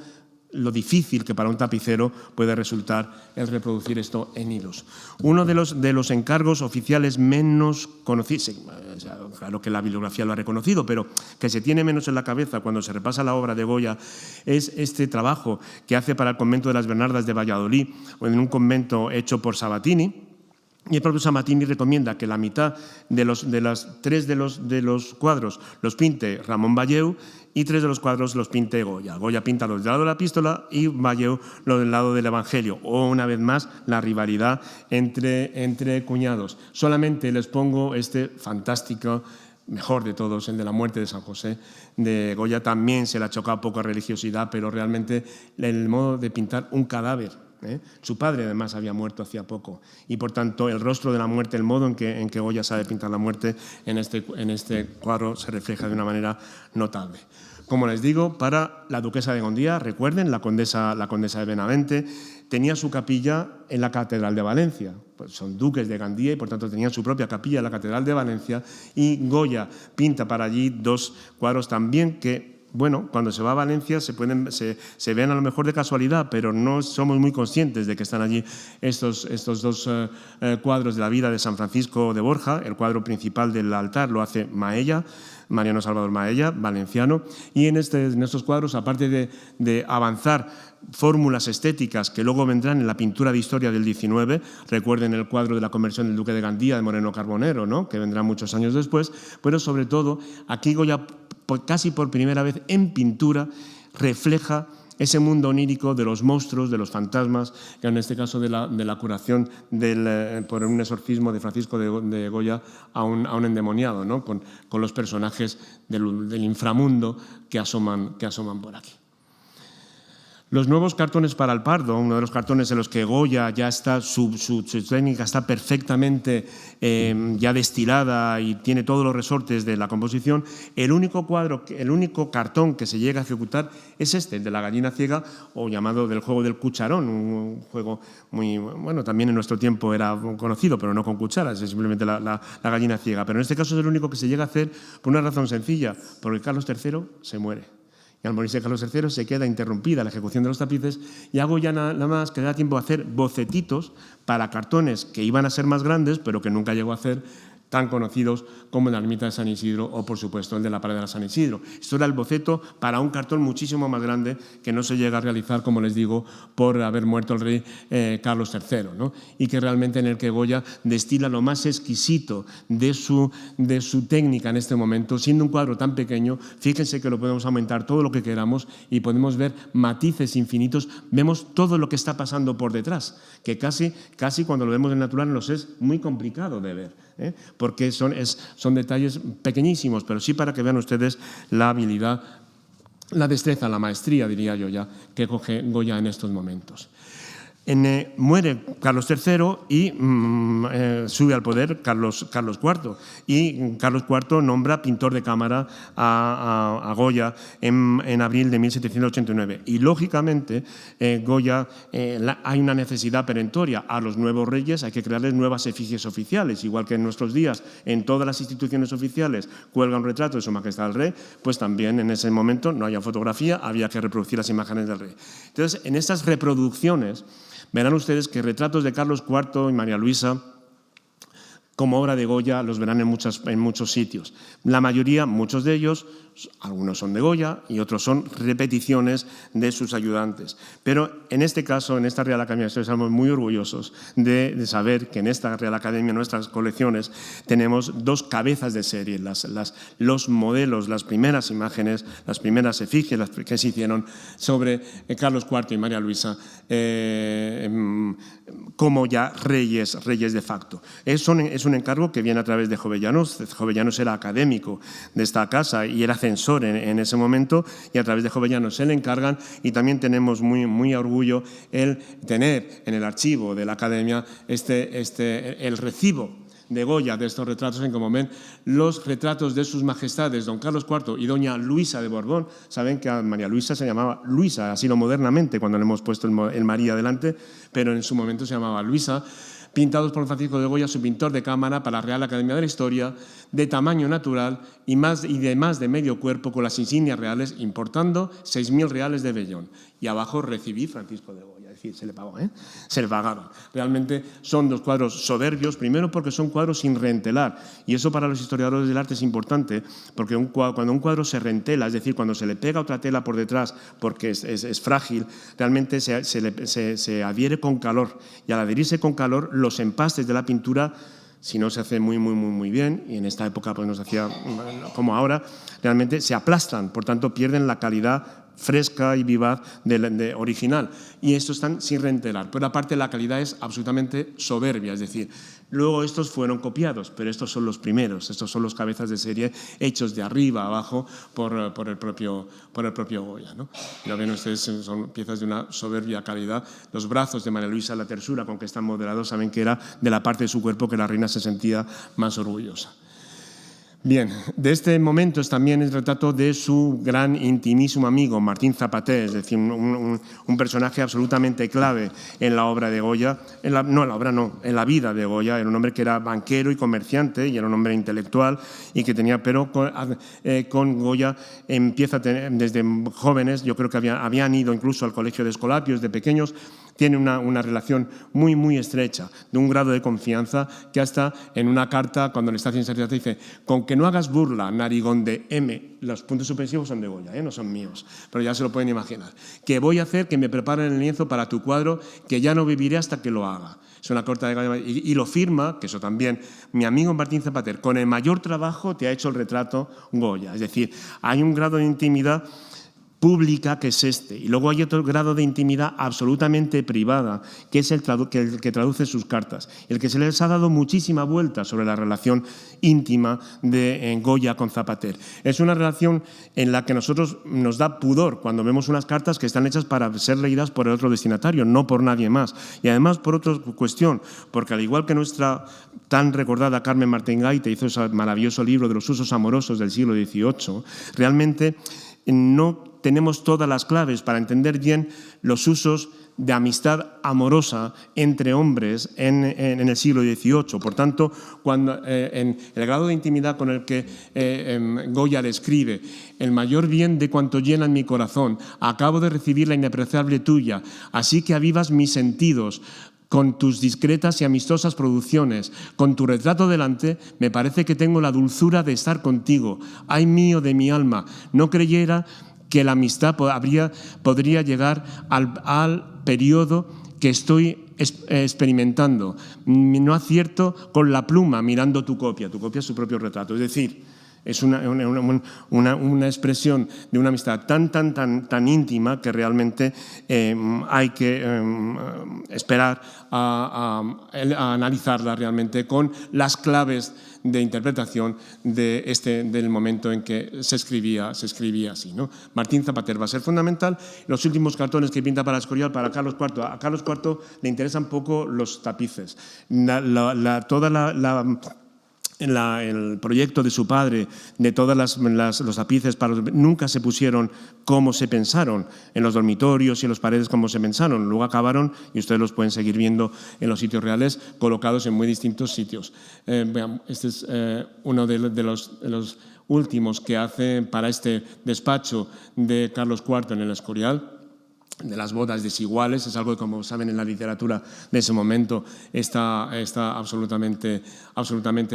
lo difícil que para un tapicero puede resultar el reproducir esto en hilos. Uno de los encargos oficiales menos conocidos, claro que la bibliografía lo ha reconocido, pero que se tiene menos en la cabeza cuando se repasa la obra de Goya, es este trabajo que hace para el convento de las Bernardas de Valladolid, en un convento hecho por Sabatini. Y el propio Sabatini recomienda que la mitad de los cuadros los pinte Ramón Valleu y 3 de los cuadros los pinte Goya. Goya pinta los del lado de la epístola y Valleu los del lado del Evangelio. O, una vez más, la rivalidad entre cuñados. Solamente les pongo este fantástico, mejor de todos, el de la muerte de San José, de Goya. También se le ha chocado poco a religiosidad, pero realmente el modo de pintar un cadáver. Su padre, además, había muerto hacía poco y, por tanto, el rostro de la muerte, el modo en que Goya sabe pintar la muerte en este cuadro se refleja de una manera notable. Como les digo, para la duquesa de Gondía, recuerden, la condesa de Benavente, tenía su capilla en la Catedral de Valencia. Pues son duques de Gandía y, por tanto, tenían su propia capilla en la Catedral de Valencia, y Goya pinta para allí 2 cuadros también que, bueno, cuando se va a Valencia se ven a lo mejor de casualidad, pero no somos muy conscientes de que están allí estos 2 cuadros de la vida de San Francisco de Borja. El cuadro principal del altar lo hace Maella, Mariano Salvador Maella, valenciano, y en estos cuadros, aparte de avanzar fórmulas estéticas que luego vendrán en la pintura de historia del XIX, recuerden el cuadro de la conversión del duque de Gandía de Moreno Carbonero, ¿no?, que vendrá muchos años después, pero sobre todo aquí Goya, casi por primera vez en pintura, refleja ese mundo onírico de los monstruos, de los fantasmas, que en este caso de la curación por un exorcismo de Francisco de Goya a un endemoniado, ¿no?, con los personajes del inframundo que asoman por aquí. Los nuevos cartones para el Pardo, uno de los cartones en los que Goya ya está, su técnica está perfectamente ya destilada y tiene todos los resortes de la composición, el único cartón que se llega a ejecutar es el de la gallina ciega, o llamado del juego del cucharón, un juego muy, bueno, también en nuestro tiempo era conocido, pero no con cucharas, es simplemente la gallina ciega. Pero en este caso es el único que se llega a hacer por una razón sencilla, porque Carlos III se muere. Y al morirse Carlos III se queda interrumpida la ejecución de los tapices, y hago ya nada más que da tiempo a hacer bocetitos para cartones que iban a ser más grandes, pero que nunca llegó a hacer, tan conocidos como la ermita de San Isidro o, por supuesto, el de la pared de San Isidro. Esto era el boceto para un cartón muchísimo más grande que no se llega a realizar, como les digo, por haber muerto el rey Carlos III, ¿no?, y que realmente en el que Goya destila lo más exquisito de su técnica en este momento. Siendo un cuadro tan pequeño, fíjense que lo podemos aumentar todo lo que queramos y podemos ver matices infinitos, vemos todo lo que está pasando por detrás, que casi cuando lo vemos en natural nos es muy complicado de ver, porque son detalles pequeñísimos, pero sí para que vean ustedes la habilidad, la destreza, la maestría, diría yo ya, que coge Goya en estos momentos. Muere Carlos III y sube al poder Carlos IV. Y Carlos IV nombra pintor de cámara a Goya en abril de 1789. Y, lógicamente, Goya, hay una necesidad perentoria. A los nuevos reyes hay que crearles nuevas efigies oficiales. Igual que en nuestros días, en todas las instituciones oficiales, cuelga un retrato de Su Majestad el Rey, pues también en ese momento no había fotografía, había que reproducir las imágenes del rey. Entonces, en estas reproducciones, verán ustedes que retratos de Carlos IV y María Luisa, como obra de Goya, los verán en muchos sitios. La mayoría, muchos de ellos, algunos son de Goya y otros son repeticiones de sus ayudantes. Pero en este caso, en esta Real Academia, estamos muy orgullosos de saber que en esta Real Academia, en nuestras colecciones, tenemos 2 cabezas de serie, los modelos, las primeras imágenes, las primeras efigies que se hicieron sobre Carlos IV y María Luisa, como ya reyes de facto. Es un encargo que viene a través de Jovellanos. Jovellanos era académico de esta casa y era censor en ese momento, y a través de Jovellanos se le encargan, y también tenemos muy a orgullo el tener en el archivo de la Academia el recibo de Goya de estos retratos, en como ven los retratos de sus majestades don Carlos IV y doña Luisa de Borbón. Saben que a María Luisa se llamaba Luisa, así lo modernamente, cuando le hemos puesto el María delante, pero en su momento se llamaba Luisa. pintados por Francisco de Goya, su pintor de cámara para la Real Academia de la Historia, de tamaño natural y de más de medio cuerpo, con las insignias reales, importando 6.000 reales de vellón. Y abajo recibí Francisco de Goya, es decir, se le pagó, se le pagaron. Realmente son dos cuadros soberbios, primero porque son cuadros sin reentelar, y eso para los historiadores del arte es importante, porque cuando un cuadro se reentela, es decir, cuando se le pega otra tela por detrás porque es frágil, realmente se adhiere con calor, y al adherirse con calor, los empastes de la pintura, si no se hace muy bien, y en esta época pues no se hacía como ahora, realmente se aplastan, por tanto pierden la calidad fresca y vivaz de original. Y estos están sin reentelar. Pero aparte la calidad es absolutamente soberbia, es decir, luego estos fueron copiados, pero estos son los primeros, estos son los cabezas de serie hechos de arriba a abajo por el propio Goya, ¿no? Ya ven ustedes, son piezas de una soberbia calidad. Los brazos de María Luisa, la tersura con que están modelados, saben que era de la parte de su cuerpo que la reina se sentía más orgullosa. Bien, de este momento es también el retrato de su gran intimísimo amigo, Martín Zapater, es decir, un personaje absolutamente clave en la obra de Goya, en la vida de Goya. Era un hombre que era banquero y comerciante y era un hombre intelectual y que tenía, pero con Goya empieza a tener, desde jóvenes, yo creo que habían ido incluso al colegio de Escolapios de pequeños, tiene una relación muy estrecha, de un grado de confianza que hasta en una carta, cuando le está haciendo esa dice: con que no hagas burla, narigón de M, los puntos suspensivos son de Goya, no son míos, pero ya se lo pueden imaginar, que voy a hacer que me preparen el lienzo para tu cuadro, que ya no viviré hasta que lo haga. Es una carta de Goya y lo firma, que eso también, mi amigo Martín Zapater, con el mayor trabajo te ha hecho el retrato Goya. Es decir, hay un grado de intimidad pública que es este, y luego hay otro grado de intimidad absolutamente privada, que es el que traduce sus cartas, el que se les ha dado muchísima vuelta sobre la relación íntima de Goya con Zapater. Es una relación en la que nosotros nos da pudor cuando vemos unas cartas que están hechas para ser leídas por el otro destinatario, no por nadie más. Y además por otra cuestión, porque al igual que nuestra tan recordada Carmen Martín Gaite hizo ese maravilloso libro de los usos amorosos del siglo XVIII, realmente no tenemos todas las claves para entender bien los usos de amistad amorosa entre hombres en el siglo XVIII. Por tanto, cuando, en el grado de intimidad con el que Goya describe el mayor bien de cuanto llena en mi corazón, acabo de recibir la inapreciable tuya, así que avivas mis sentidos, con tus discretas y amistosas producciones, con tu retrato delante, me parece que tengo la dulzura de estar contigo. Ay mío de mi alma, no creyera que la amistad podría llegar al periodo que estoy experimentando. No acierto con la pluma mirando tu copia es su propio retrato. Es decir, es una expresión de una amistad tan íntima que realmente hay que esperar a analizarla realmente con las claves de interpretación del momento en que se escribía así, ¿no? Martín Zapater va a ser fundamental. Los últimos cartones que pinta para el Escorial, para Carlos IV. A Carlos IV le interesan poco los tapices. El proyecto de su padre, de todos los tapices, nunca se pusieron como se pensaron, en los dormitorios y en las paredes como se pensaron. Luego acabaron, y ustedes los pueden seguir viendo en los sitios reales, colocados en muy distintos sitios. Vean, este es uno de los últimos que hace para este despacho de Carlos IV en el Escorial, de las bodas desiguales. Es algo que, como saben, en la literatura de ese momento está absolutamente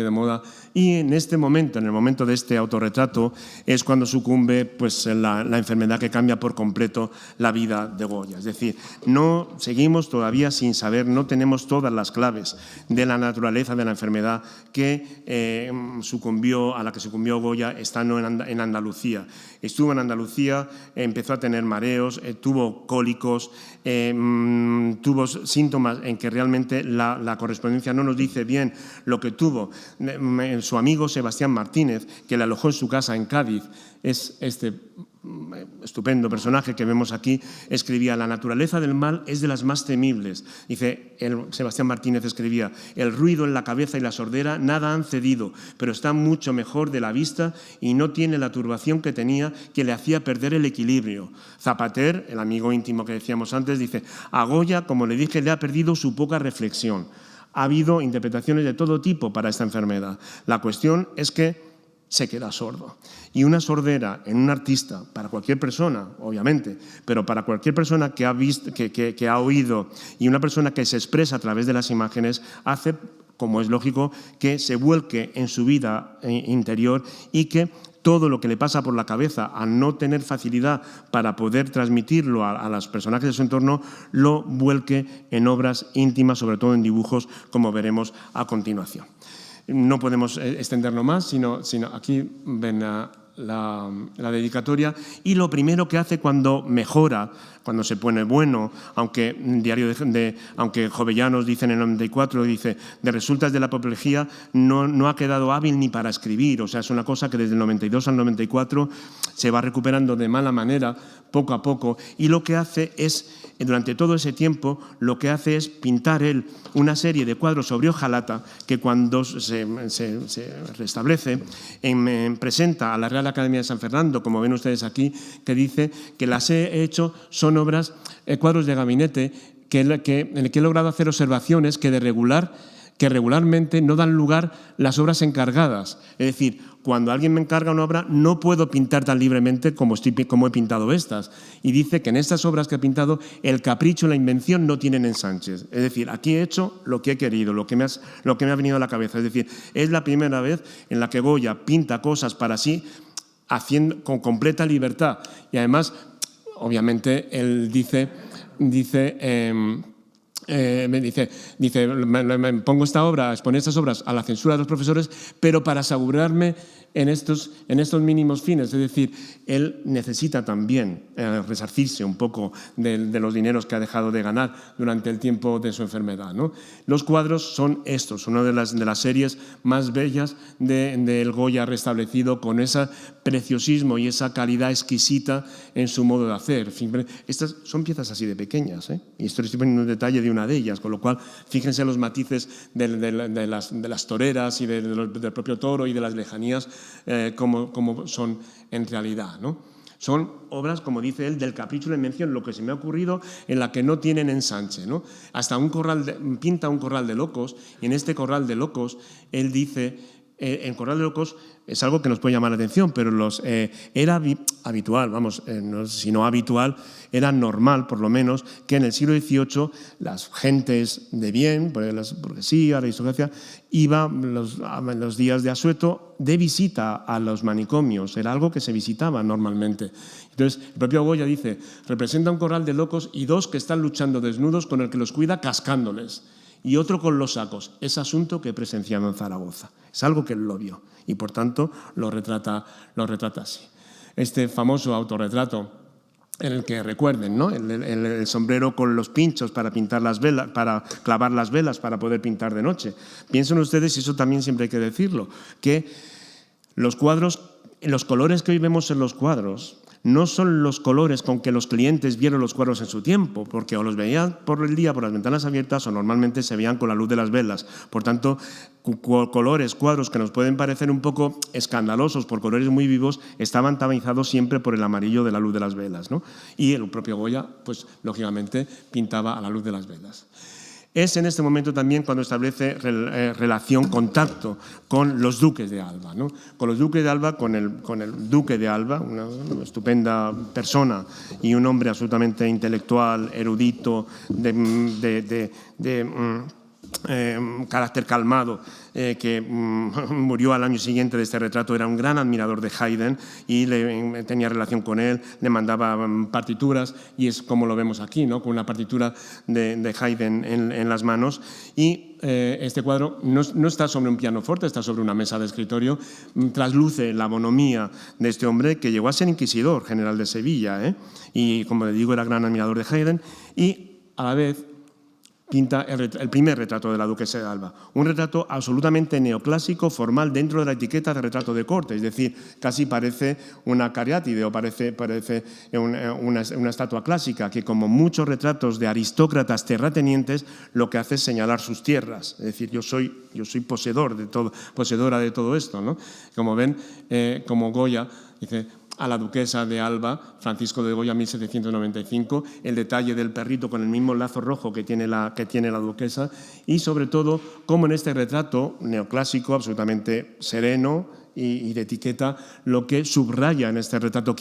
de moda. Y en este momento, en el momento de este autorretrato, es cuando sucumbe pues, la enfermedad que cambia por completo la vida de Goya. Es decir, no seguimos todavía sin saber, no tenemos todas las claves de la naturaleza de la enfermedad a la que sucumbió Goya estando en Andalucía. Estuvo en Andalucía, empezó a tener mareos, tuvo cólicos, tuvo síntomas en que realmente la correspondencia no nos dice bien lo que tuvo. Su amigo Sebastián Martínez, que le alojó en su casa en Cádiz, es este estupendo personaje que vemos aquí, escribía: la naturaleza del mal es de las más temibles. Dice, Sebastián Martínez escribía: el ruido en la cabeza y la sordera nada han cedido, pero está mucho mejor de la vista y no tiene la turbación que tenía, que le hacía perder el equilibrio. Zapater, el amigo íntimo que decíamos antes, dice: a Goya, como le dije, le ha perdido su poca reflexión. Ha habido interpretaciones de todo tipo para esta enfermedad. La cuestión es que se queda sordo. Y una sordera en un artista, para cualquier persona, obviamente, pero para cualquier persona que ha visto, que ha oído, y una persona que se expresa a través de las imágenes, hace, como es lógico, que se vuelque en su vida interior y que todo lo que le pasa por la cabeza al no tener facilidad para poder transmitirlo a los personajes de su entorno, lo vuelque en obras íntimas, sobre todo en dibujos, como veremos a continuación. No podemos extenderlo más, sino aquí ven la dedicatoria. Y lo primero que hace cuando mejora, cuando se pone bueno, aunque aunque Jovellanos dice en el 94, dice, de resultas de la apoplejía no ha quedado hábil ni para escribir. O sea, es una cosa que desde el 92 al 94 se va recuperando de mala manera, poco a poco, y lo que hace es, durante todo ese tiempo, lo que hace es pintar él una serie de cuadros sobre hojalata que cuando se restablece, presenta a la Real Academia de San Fernando, como ven ustedes aquí, que dice que las he hecho, son obras, cuadros de gabinete, en el que he logrado hacer observaciones que regularmente no dan lugar las obras encargadas. Es decir, cuando alguien me encarga una obra, no puedo pintar tan libremente como he pintado estas. Y dice que en estas obras que he pintado, el capricho y la invención no tienen ensanches. Es decir, aquí he hecho lo que he querido, lo que me ha venido a la cabeza. Es decir, es la primera vez en la que Goya pinta cosas para sí, haciendo con completa libertad. Y además, obviamente, él me pongo esta obra, a exponer estas obras a la censura de los profesores, pero para asegurarme en estos mínimos fines. Es decir, él necesita también resarcirse un poco de los dineros que ha dejado de ganar durante el tiempo de su enfermedad, ¿no? Los cuadros son estos, una de las series más bellas del Goya restablecido, con ese preciosismo y esa calidad exquisita en su modo de hacer. Estas son piezas así de pequeñas, y estoy poniendo un detalle de una de ellas, con lo cual fíjense los matices de las toreras y del propio toro y de las lejanías, como son en realidad, ¿no? Son obras, como dice él, del capricho y la invención, lo que se me ha ocurrido, en la que no tienen ensanche, ¿no? Hasta pinta un corral de locos, y en este corral de locos él dice, en corral de locos es algo que nos puede llamar la atención, pero era habitual, si no habitual, era normal, por lo menos, que en el siglo XVIII las gentes de bien, la burguesía, la aristocracia, iba los días de asueto de visita a los manicomios. Era algo que se visitaba normalmente. Entonces, el propio Goya dice, representa un corral de locos y dos que están luchando desnudos con el que los cuida cascándoles, y otro con los sacos. Es asunto que he presenciado en Zaragoza. Es algo que él lo vio y, por tanto, lo retrata así. Este famoso autorretrato en el que, recuerden, ¿no?, el sombrero con los pinchos para pintar las velas, para clavar las velas para poder pintar de noche. Piensen ustedes, y eso también siempre hay que decirlo, que los cuadros, los colores que hoy vemos en los cuadros, no son los colores con que los clientes vieron los cuadros en su tiempo, porque o los veían por el día por las ventanas abiertas o normalmente se veían con la luz de las velas. Por tanto, cuadros que nos pueden parecer un poco escandalosos por colores muy vivos, estaban tamizados siempre por el amarillo de la luz de las velas, ¿no? Y el propio Goya, pues lógicamente, pintaba a la luz de las velas. Es en este momento también cuando establece relación, contacto con los duques de Alba, ¿no? Con los duques de Alba, con el duque de Alba, una estupenda persona y un hombre absolutamente intelectual, erudito, de carácter calmado, que murió al año siguiente de este retrato. Era un gran admirador de Haydn y tenía relación con él, le mandaba partituras, y es como lo vemos aquí, ¿no?, con una partitura de Haydn en las manos. Y este cuadro no está sobre un pianoforte, está sobre una mesa de escritorio. Trasluce la bonomía de este hombre, que llegó a ser inquisidor general de Sevilla, y, como le digo, era gran admirador de Haydn, y a la vez pinta el primer retrato de la duquesa de Alba, un retrato absolutamente neoclásico, formal, dentro de la etiqueta de retrato de corte, es decir, casi parece una cariátide o parece una estatua clásica, que, como muchos retratos de aristócratas terratenientes, lo que hace es señalar sus tierras, es decir, yo soy poseedora de todo esto, ¿no? Como ven, como Goya dice, a la duquesa de Alba, Francisco de Goya, 1795, el detalle del perrito con el mismo lazo rojo que tiene la duquesa, y sobre todo cómo en este retrato neoclásico, absolutamente sereno y de etiqueta, lo que subraya en este retrato,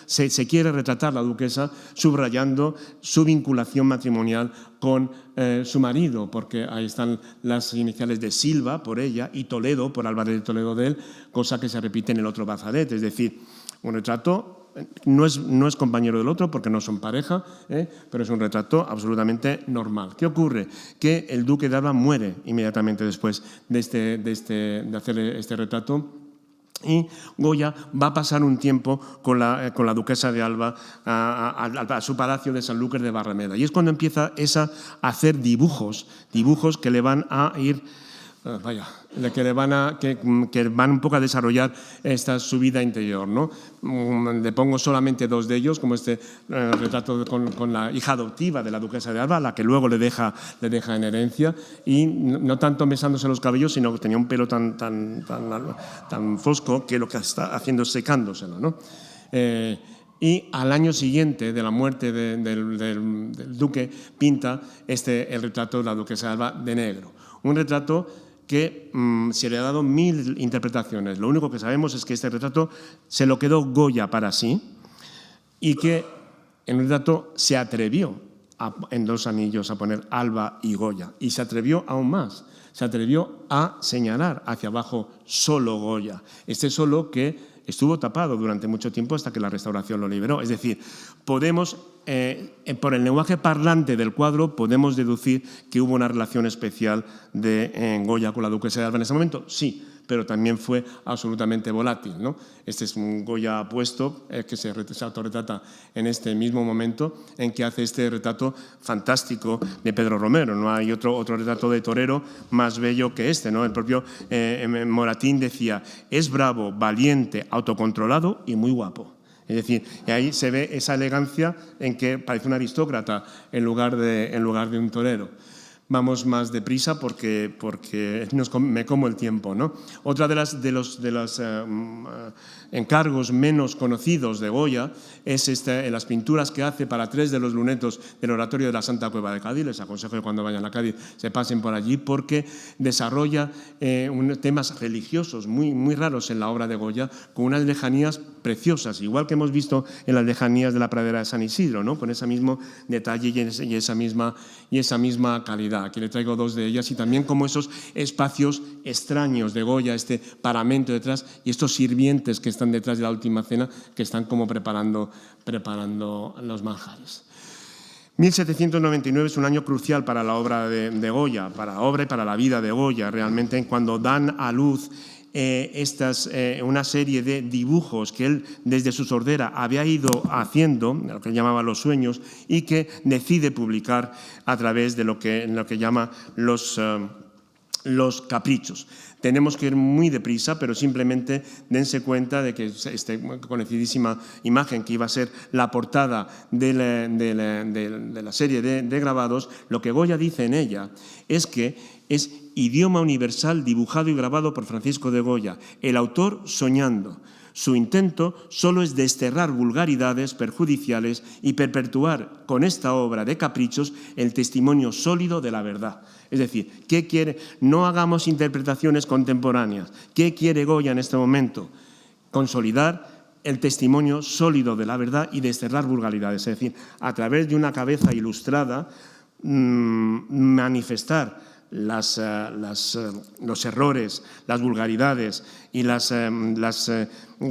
se quiere retratar la duquesa subrayando su vinculación matrimonial con su marido, porque ahí están las iniciales de Silva por ella y Toledo por Álvarez de Toledo de él, cosa que se repite en el otro brazalete, es decir, un retrato no es compañero del otro porque no son pareja, pero es un retrato absolutamente normal. ¿Qué ocurre? Que el duque de Alba muere inmediatamente después de hacer este retrato, y Goya va a pasar un tiempo con la duquesa de Alba a su palacio de Sanlúcar de Barrameda. Y es cuando empieza a hacer dibujos que le van a ir... que van un poco a desarrollar su vida interior, ¿no? Le pongo solamente dos de ellos, como este retrato con la hija adoptiva de la duquesa de Alba, la que luego le deja en herencia, y no tanto mesándose los cabellos, sino que tenía un pelo tan fosco que lo que está haciendo es secándoselo, ¿no? Y al año siguiente de la muerte del duque pinta el retrato de la duquesa de Alba de negro. Un retrato que se le ha dado 1000 interpretaciones. Lo único que sabemos es que este retrato se lo quedó Goya para sí y que en un retrato se atrevió en 2 anillos a poner Alba y Goya. Y se atrevió aún más, se atrevió a señalar hacia abajo solo Goya. Este solo que estuvo tapado durante mucho tiempo hasta que la Restauración lo liberó. Es decir, podemos, por el lenguaje parlante del cuadro, podemos deducir que hubo una relación especial de Goya con la duquesa de Alba en ese momento. Sí, pero también fue absolutamente volátil, ¿no? Este es un Goya apuesto que se autorretrata en este mismo momento en que hace este retrato fantástico de Pedro Romero. No hay otro retrato de torero más bello que este, ¿no? El propio Moratín decía, es bravo, valiente, autocontrolado y muy guapo. Es decir, y ahí se ve esa elegancia en que parece un aristócrata en lugar de un torero. Vamos más deprisa porque me como el tiempo, ¿no? Otra de los encargos menos conocidos de Goya es las pinturas que hace para 3 de los lunetos del oratorio de la Santa Cueva de Cádiz. Les aconsejo que cuando vayan a Cádiz se pasen por allí porque desarrolla temas religiosos muy raros en la obra de Goya con unas lejanías preciosas, igual que hemos visto en las lejanías de la pradera de San Isidro, ¿no? Con ese mismo detalle y esa misma calidad. Aquí le traigo 2 de ellas y también como esos espacios extraños de Goya, este paramento detrás y estos sirvientes que están detrás de la Última Cena que están como preparando los manjares. 1799 es un año crucial para la obra de Goya, para la obra y para la vida de Goya, realmente, cuando dan a luz una serie de dibujos que él desde su sordera había ido haciendo, lo que llamaba Los sueños, y que decide publicar a través de lo que llama los caprichos. Tenemos que ir muy deprisa, pero simplemente dense cuenta de que esta conocidísima imagen que iba a ser la portada de la serie de grabados, lo que Goya dice en ella es que es idioma universal dibujado y grabado por Francisco de Goya, el autor soñando. Su intento solo es desterrar vulgaridades perjudiciales y perpetuar con esta obra de caprichos el testimonio sólido de la verdad. Es decir, ¿qué quiere? No hagamos interpretaciones contemporáneas. ¿Qué quiere Goya en este momento? Consolidar el testimonio sólido de la verdad y desterrar vulgaridades. Es decir, a través de una cabeza ilustrada, manifestar los errores, las vulgaridades y las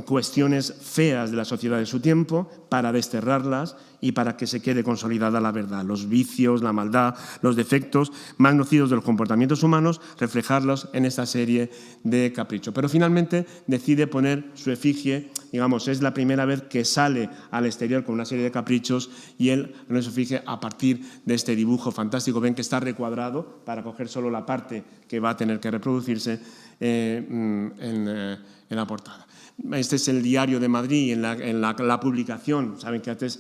cuestiones feas de la sociedad de su tiempo para desterrarlas y para que se quede consolidada la verdad. Los vicios, la maldad, los defectos más nocivos de los comportamientos humanos, reflejarlos en esta serie de caprichos. Pero finalmente decide poner su efigie, digamos, es la primera vez que sale al exterior con una serie de caprichos y él pone su efigie a partir de este dibujo fantástico. Ven que está recuadrado para coger solo la parte que va a tener que reproducirse en la portada. Este es el Diario de Madrid en la publicación. Saben que antes,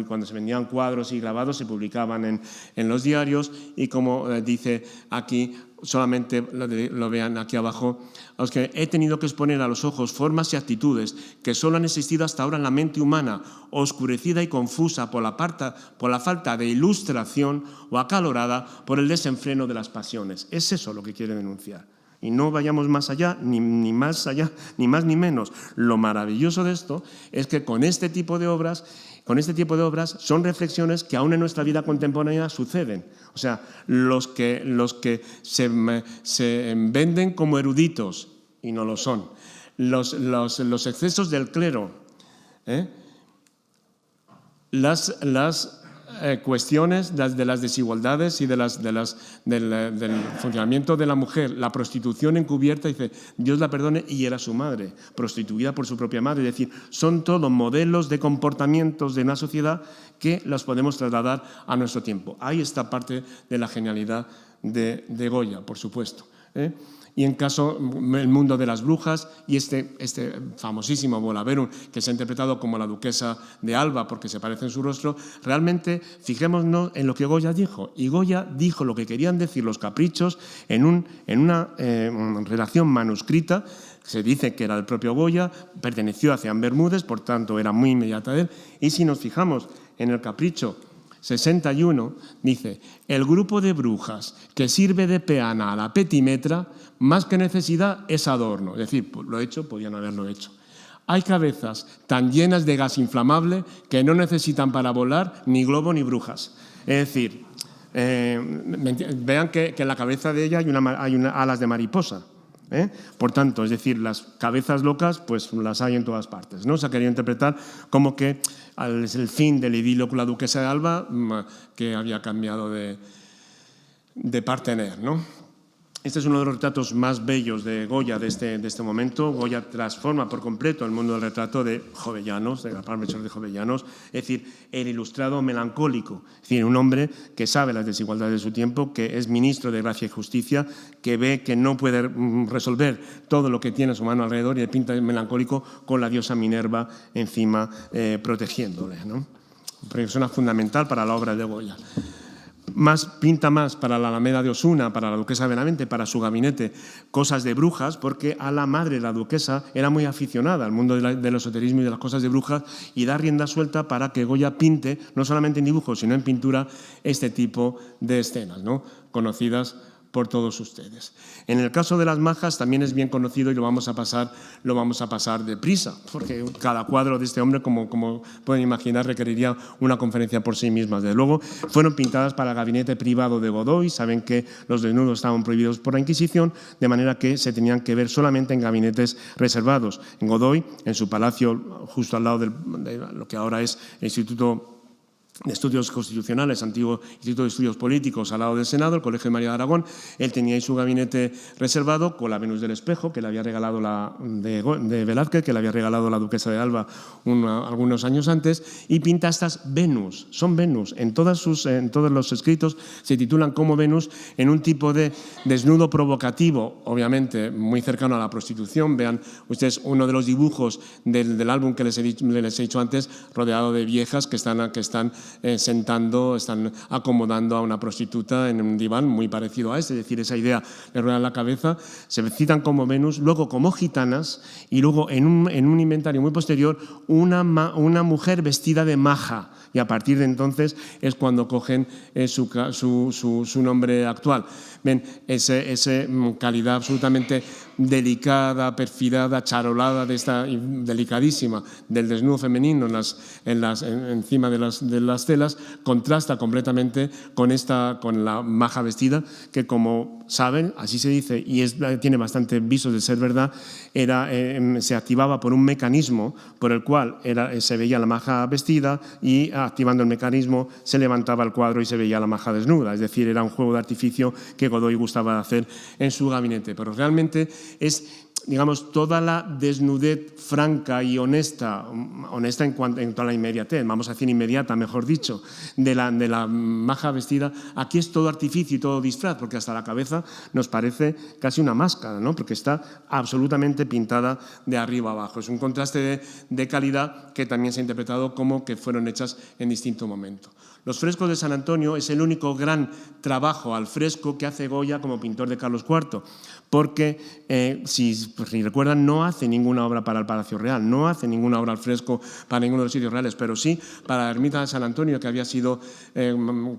cuando se vendían cuadros y grabados, se publicaban en los diarios y como dice aquí, solamente lo vean aquí abajo, a los que he tenido que exponer a los ojos formas y actitudes que solo han existido hasta ahora en la mente humana, oscurecida y confusa por la falta de ilustración o acalorada por el desenfreno de las pasiones. Es eso lo que quiere denunciar. Y no vayamos más allá, ni más allá, ni más ni menos. Lo maravilloso de esto es que con este tipo de obras son reflexiones que aún en nuestra vida contemporánea suceden. O sea, los que se venden como eruditos y no lo son, los excesos del clero, las cuestiones de las desigualdades y del funcionamiento de la mujer, la prostitución encubierta, dice, Dios la perdone, y era su madre, prostituida por su propia madre. Es decir, son todos modelos de comportamientos de una sociedad que los podemos trasladar a nuestro tiempo. Ahí está parte de la genialidad de Goya, por supuesto. Y en caso, el mundo de las brujas y este famosísimo Bolaverum, que se ha interpretado como la duquesa de Alba porque se parece en su rostro, realmente fijémonos en lo que Goya dijo. Y Goya dijo lo que querían decir los caprichos en una relación manuscrita. Se dice que era del propio Goya, perteneció a Ceán Bermúdez, por tanto era muy inmediata de él. Y si nos fijamos en el capricho 61, dice, el grupo de brujas que sirve de peana a la petimetra, más que necesidad es adorno. Es decir, lo hecho, podían haberlo hecho. Hay cabezas tan llenas de gas inflamable que no necesitan para volar ni globo ni brujas. Es decir, vean que en la cabeza de ella hay alas de mariposa. Por tanto, es decir, las cabezas locas pues las hay en todas partes, ¿no? Se ha querido interpretar como que es el fin del idilio con la duquesa de Alba que había cambiado de partener, ¿no? Este es uno de los retratos más bellos de Goya de este momento. Goya transforma por completo el mundo del retrato de Jovellanos, de Gaspar Melchor de Jovellanos, es decir, el ilustrado melancólico, es decir, un hombre que sabe las desigualdades de su tiempo, que es ministro de Gracia y Justicia, que ve que no puede resolver todo lo que tiene a su mano alrededor y le pinta el melancólico con la diosa Minerva encima protegiéndole, ¿no? Persona fundamental para la obra de Goya. Pinta más para la Alameda de Osuna, para la duquesa de Benavente, para su gabinete, cosas de brujas, porque a la madre, la duquesa, era muy aficionada al mundo del esoterismo y de las cosas de brujas y da rienda suelta para que Goya pinte, no solamente en dibujo, sino en pintura, este tipo de escenas, ¿no? Conocidas por todos ustedes. En el caso de las majas también es bien conocido y lo vamos a pasar deprisa, porque cada cuadro de este hombre, como pueden imaginar, requeriría una conferencia por sí misma. Desde luego, fueron pintadas para el gabinete privado de Godoy. Saben que los desnudos estaban prohibidos por la Inquisición, de manera que se tenían que ver solamente en gabinetes reservados. En Godoy, en su palacio, justo al lado de lo que ahora es el Instituto de Estudios Constitucionales, antiguo Instituto de Estudios Políticos, al lado del Senado, el Colegio de María de Aragón. Él tenía ahí su gabinete reservado con la Venus del Espejo, que le había regalado de Velázquez, que le había regalado la duquesa de Alba algunos años antes, y pinta estas Venus. Son Venus. En todos los escritos se titulan como Venus en un tipo de desnudo provocativo, obviamente muy cercano a la prostitución. Vean ustedes uno de los dibujos del álbum que les he dicho antes, rodeado de viejas que están están acomodando a una prostituta en un diván muy parecido a este, es decir, esa idea le rueda la cabeza. Se citan como Venus, luego como gitanas y luego en un inventario muy posterior una mujer vestida de maja, y a partir de entonces es cuando cogen su nombre actual. Ven, esa calidad absolutamente delicada, perfidada, charolada, delicadísima del desnudo femenino encima de las telas, contrasta completamente con la maja vestida, que, como saben, así se dice, y tiene bastante visos de ser verdad, se activaba por un mecanismo por el cual se veía la maja vestida y, activando el mecanismo, se levantaba el cuadro y se veía la maja desnuda. Es decir, era un juego de artificio que Godoy gustaba de hacer en su gabinete. Pero realmente es digamos, toda la desnudez franca y honesta en cuanto a la inmediatez, vamos a decir inmediata, mejor dicho, de la maja vestida, aquí es todo artificio y todo disfraz, porque hasta la cabeza nos parece casi una máscara, ¿no? Porque está absolutamente pintada de arriba abajo. Es un contraste de calidad que también se ha interpretado como que fueron hechas en distinto momento. Los frescos de San Antonio es el único gran trabajo al fresco que hace Goya como pintor de Carlos IV, porque, si recuerdan, no hace ninguna obra para el Palacio Real, no hace ninguna obra al fresco para ninguno de los sitios reales, pero sí para la ermita de San Antonio, que había sido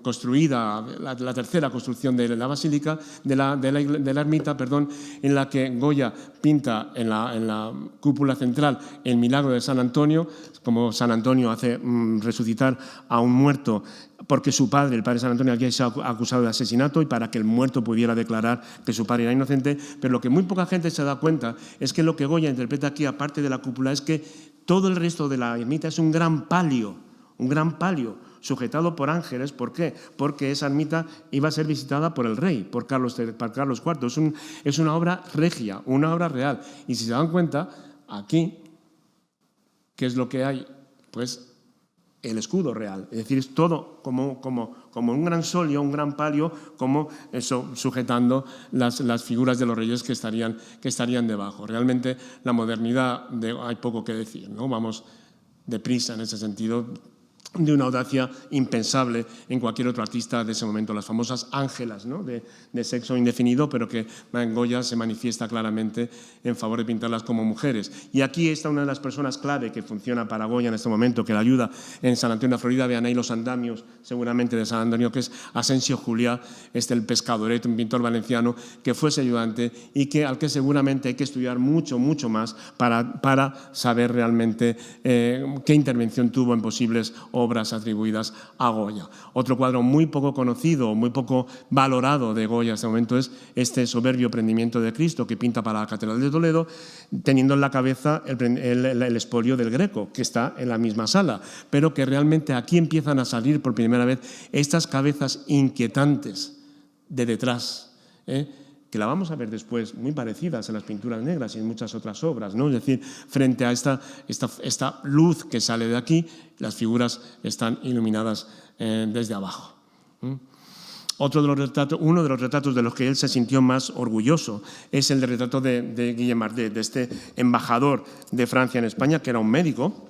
construida, la tercera construcción de la basílica, de la ermita, perdón, en la que Goya pinta en la cúpula central el milagro de San Antonio, como San Antonio hace resucitar a un muerto porque su padre, el padre San Antonio, había sido acusado de asesinato y para que el muerto pudiera declarar que su padre era inocente. Pero lo que muy poca gente se da cuenta es que lo que Goya interpreta aquí, aparte de la cúpula, es que todo el resto de la ermita es un gran palio sujetado por ángeles. ¿Por qué? Porque esa ermita iba a ser visitada por el rey, por Carlos IV. Es una obra regia, una obra real. Y si se dan cuenta, aquí, ¿qué es lo que hay? Pues el escudo real, es decir, es todo como un gran solio, un gran palio, como eso, sujetando las figuras de los reyes que estarían debajo. Realmente la modernidad, hay poco que decir, ¿no? Vamos deprisa en ese sentido, de una audacia impensable en cualquier otro artista de ese momento, las famosas ángelas, ¿no? de sexo indefinido, pero que en Goya se manifiesta claramente en favor de pintarlas como mujeres. Y aquí está una de las personas clave que funciona para Goya en este momento, que la ayuda en San Antonio de Florida. Vean ahí los andamios, seguramente de San Antonio, que es Asensio Juliá, el pescadoret, un pintor valenciano que fue ese ayudante y al que seguramente hay que estudiar mucho, mucho más para saber realmente qué intervención tuvo en posibles obras atribuidas a Goya. Otro cuadro muy poco conocido, muy poco valorado de Goya en este momento es este soberbio prendimiento de Cristo que pinta para la Catedral de Toledo, teniendo en la cabeza el expolio del Greco, que está en la misma sala, pero que realmente aquí empiezan a salir por primera vez estas cabezas inquietantes de detrás, que la vamos a ver después muy parecidas en las pinturas negras y en muchas otras obras, ¿no? Es decir, frente a esta luz que sale de aquí, las figuras están iluminadas desde abajo. Uno de los retratos de los que él se sintió más orgulloso es el retrato de Guillem Mardet, de este embajador de Francia en España, que era un médico.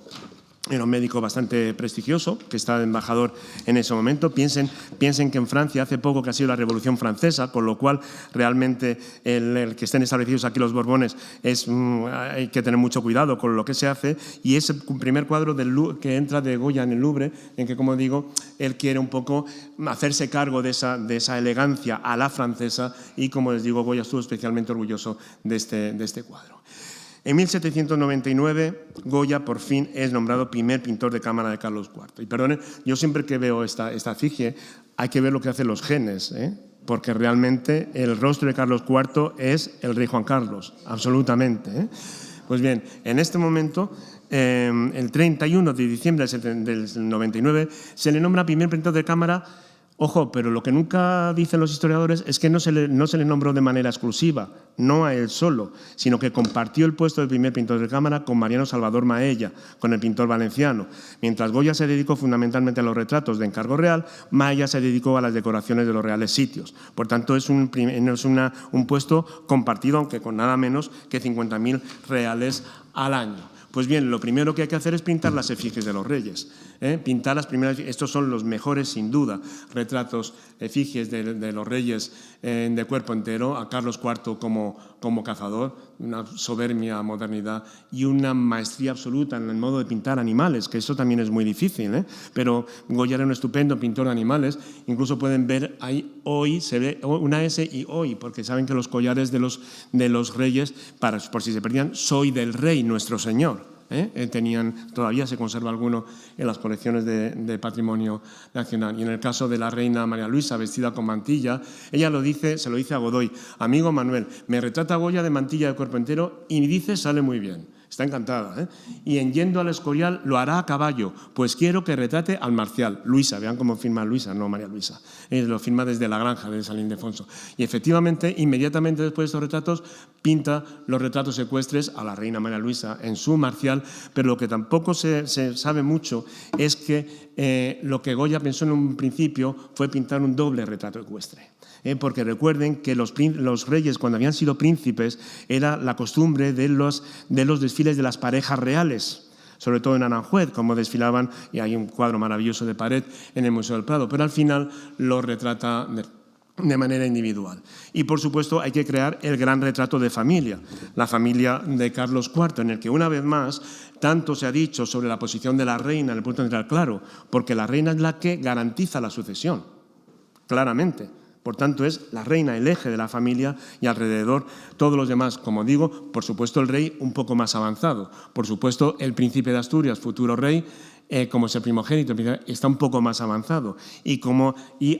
Era un médico bastante prestigioso, que estaba de embajador en ese momento. Piensen que en Francia hace poco que ha sido la Revolución Francesa, con lo cual realmente el que estén establecidos aquí los Borbones hay que tener mucho cuidado con lo que se hace. Y es el primer cuadro que entra de Goya en el Louvre, en que, como digo, él quiere un poco hacerse cargo de esa elegancia a la francesa y, como les digo, Goya estuvo especialmente orgulloso de este cuadro. En 1799, Goya por fin es nombrado primer pintor de cámara de Carlos IV. Y perdonen, yo siempre que veo esta efigie hay que ver lo que hacen los genes, porque realmente el rostro de Carlos IV es el rey Juan Carlos, absolutamente. Pues bien, en este momento, el 31 de diciembre del 99, se le nombra primer pintor de cámara. Ojo, pero lo que nunca dicen los historiadores es que no se le nombró de manera exclusiva, no a él solo, sino que compartió el puesto de primer pintor de cámara con Mariano Salvador Maella, con el pintor valenciano. Mientras Goya se dedicó fundamentalmente a los retratos de encargo real, Maella se dedicó a las decoraciones de los reales sitios. Por tanto, es un puesto compartido, aunque con nada menos que 50.000 reales al año. Pues bien, lo primero que hay que hacer es pintar las efigies de los reyes. Pintar las primeras, estos son los mejores, sin duda, retratos, efigies de los reyes de cuerpo entero, a Carlos IV como cazador, una soberbia modernidad y una maestría absoluta en el modo de pintar animales, que eso también es muy difícil, pero Goya era un estupendo pintor de animales. Incluso pueden ver ahí hoy, se ve una S y hoy, porque saben que los collares de los reyes, por si se perdían, soy del rey, nuestro señor. Todavía se conserva alguno en las colecciones de patrimonio nacional. Y en el caso de la reina María Luisa, vestida con mantilla, ella se lo dice a Godoy: amigo Manuel, me retrata Goya de mantilla de cuerpo entero y dice sale muy bien. Está encantada, ¿eh? Y en Yendo al Escorial lo hará a caballo, pues quiero que retrate al Marcial. Luisa, vean cómo firma Luisa, no María Luisa. Lo firma desde la granja de San Ildefonso. Y efectivamente, inmediatamente después de estos retratos, pinta los retratos ecuestres a la reina María Luisa en su Marcial, pero lo que tampoco se sabe mucho es que lo que Goya pensó en un principio fue pintar un doble retrato ecuestre. Porque recuerden que los reyes, cuando habían sido príncipes, era la costumbre de los desfiles de las parejas reales, sobre todo en Aranjuez, como desfilaban, y hay un cuadro maravilloso de pared en el Museo del Prado, pero al final lo retrata de manera individual. Y, por supuesto, hay que crear el gran retrato de familia, la familia de Carlos IV, en el que, una vez más, tanto se ha dicho sobre la posición de la reina en el punto central, claro, porque la reina es la que garantiza la sucesión, claramente. Por tanto, es la reina el eje de la familia y alrededor todos los demás. Como digo, por supuesto el rey un poco más avanzado. Por supuesto el príncipe de Asturias, futuro rey, como es el primogénito, está un poco más avanzado. Y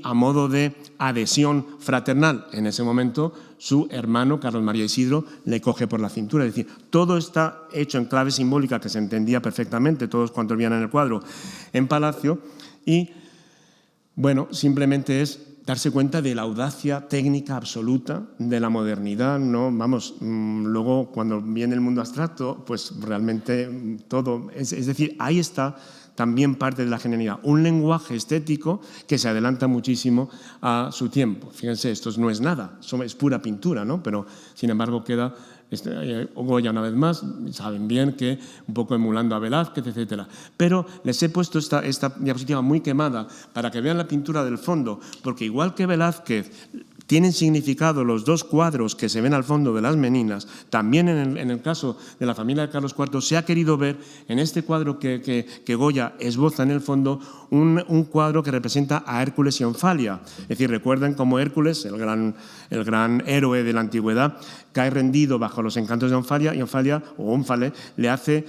a modo de adhesión fraternal, en ese momento, su hermano, Carlos María Isidro, le coge por la cintura. Es decir, todo está hecho en clave simbólica que se entendía perfectamente, todos cuantos veían en el cuadro en Palacio. Y, bueno, simplemente es darse cuenta de la audacia técnica absoluta de la modernidad, ¿no? Vamos, luego cuando viene el mundo abstracto, pues realmente todo, es decir, ahí está también parte de la genialidad, un lenguaje estético que se adelanta muchísimo a su tiempo. Fíjense, esto no es nada, es pura pintura, ¿no? Pero sin embargo queda Goya, una vez más, saben bien que un poco emulando a Velázquez, etc. Pero les he puesto esta diapositiva muy quemada para que vean la pintura del fondo, porque igual que Velázquez tienen significado los dos cuadros que se ven al fondo de las Meninas, también en el caso de la familia de Carlos IV se ha querido ver en este cuadro que Goya esboza en el fondo un cuadro que representa a Hércules y Onfalia. Es decir, recuerden cómo Hércules, el gran héroe de la antigüedad, cae rendido bajo los encantos de Onfalia y Ónfale le hace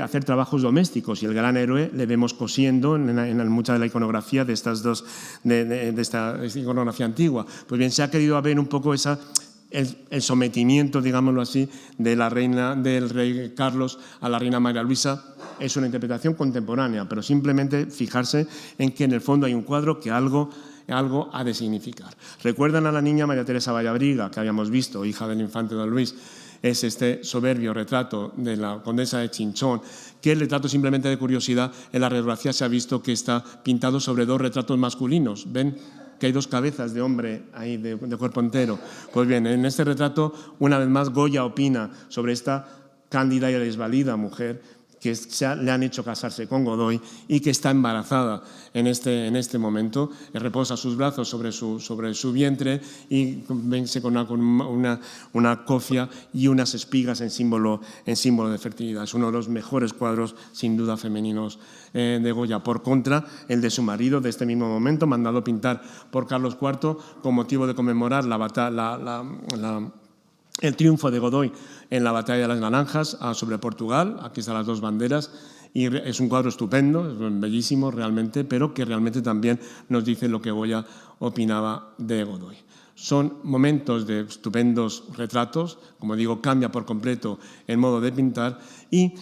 hacer trabajos domésticos y el gran héroe le vemos cosiendo en mucha de la iconografía de estas dos, de esta iconografía antigua. Pues bien, se ha querido ver un poco el sometimiento, digámoslo así, del rey Carlos a la reina María Luisa. Es una interpretación contemporánea, pero simplemente fijarse en que en el fondo hay un cuadro que algo ha de significar. ¿Recuerdan a la niña María Teresa Vallabriga, que habíamos visto, hija del infante don Luis? Es este soberbio retrato de la condesa de Chinchón, que el retrato, simplemente de curiosidad, en la radiografía se ha visto que está pintado sobre dos retratos masculinos. ¿Ven que hay dos cabezas de hombre ahí, de cuerpo entero? Pues bien, en este retrato, una vez más, Goya opina sobre esta cándida y desvalida mujer que le han hecho casarse con Godoy y que está embarazada en este momento, reposa sus brazos sobre su vientre y vence con una cofia y unas espigas en símbolo de fertilidad. Es uno de los mejores cuadros, sin duda, femeninos de Goya. Por contra, el de su marido, de este mismo momento, mandado pintar por Carlos IV con motivo de conmemorar el triunfo de Godoy en la batalla de las Naranjas sobre Portugal. Aquí están las dos banderas y es un cuadro estupendo, es bellísimo realmente, pero que realmente también nos dice lo que Goya opinaba de Godoy. Son momentos de estupendos retratos, como digo, cambia por completo el modo de pintar y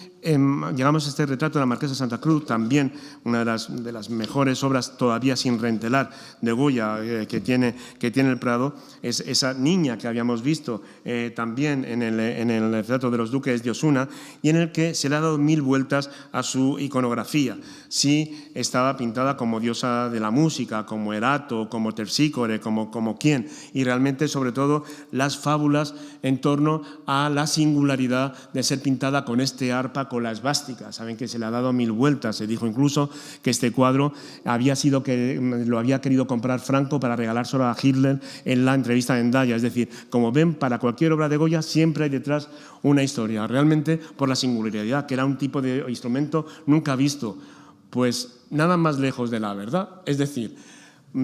llegamos a este retrato de la Marquesa de Santa Cruz, también una de las mejores obras todavía sin reentelar de Goya que tiene el Prado. Es esa niña que habíamos visto también en el retrato de los duques de Osuna y en el que se le ha dado 1000 vueltas a su iconografía. Sí estaba pintada como diosa de la música, como Erato, como Terpsícore, como quién, y realmente sobre todo las fábulas en torno a la singularidad de ser pintada con este arpa, con la esvástica. Saben que se le ha dado 1000 vueltas. Se dijo incluso que este cuadro lo había querido comprar Franco para regalárselo a Hitler en la entrevista de Endaya. Es decir, como ven, para cualquier obra de Goya siempre hay detrás una historia, realmente por la singularidad, que era un tipo de instrumento nunca visto. Pues nada más lejos de la verdad. Es decir,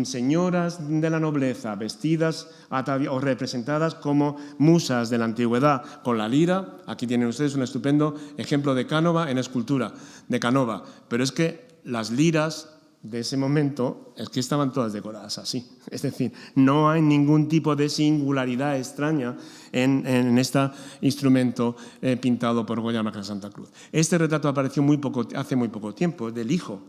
señoras de la nobleza vestidas o representadas como musas de la antigüedad con la lira. Aquí tienen ustedes un estupendo ejemplo de Canova en escultura, de Canova. Pero es que las liras de ese momento es que estaban todas decoradas así. Es decir, no hay ningún tipo de singularidad extraña en este instrumento pintado por Goya Marqués de Santa Cruz. Este retrato apareció hace muy poco tiempo, del hijo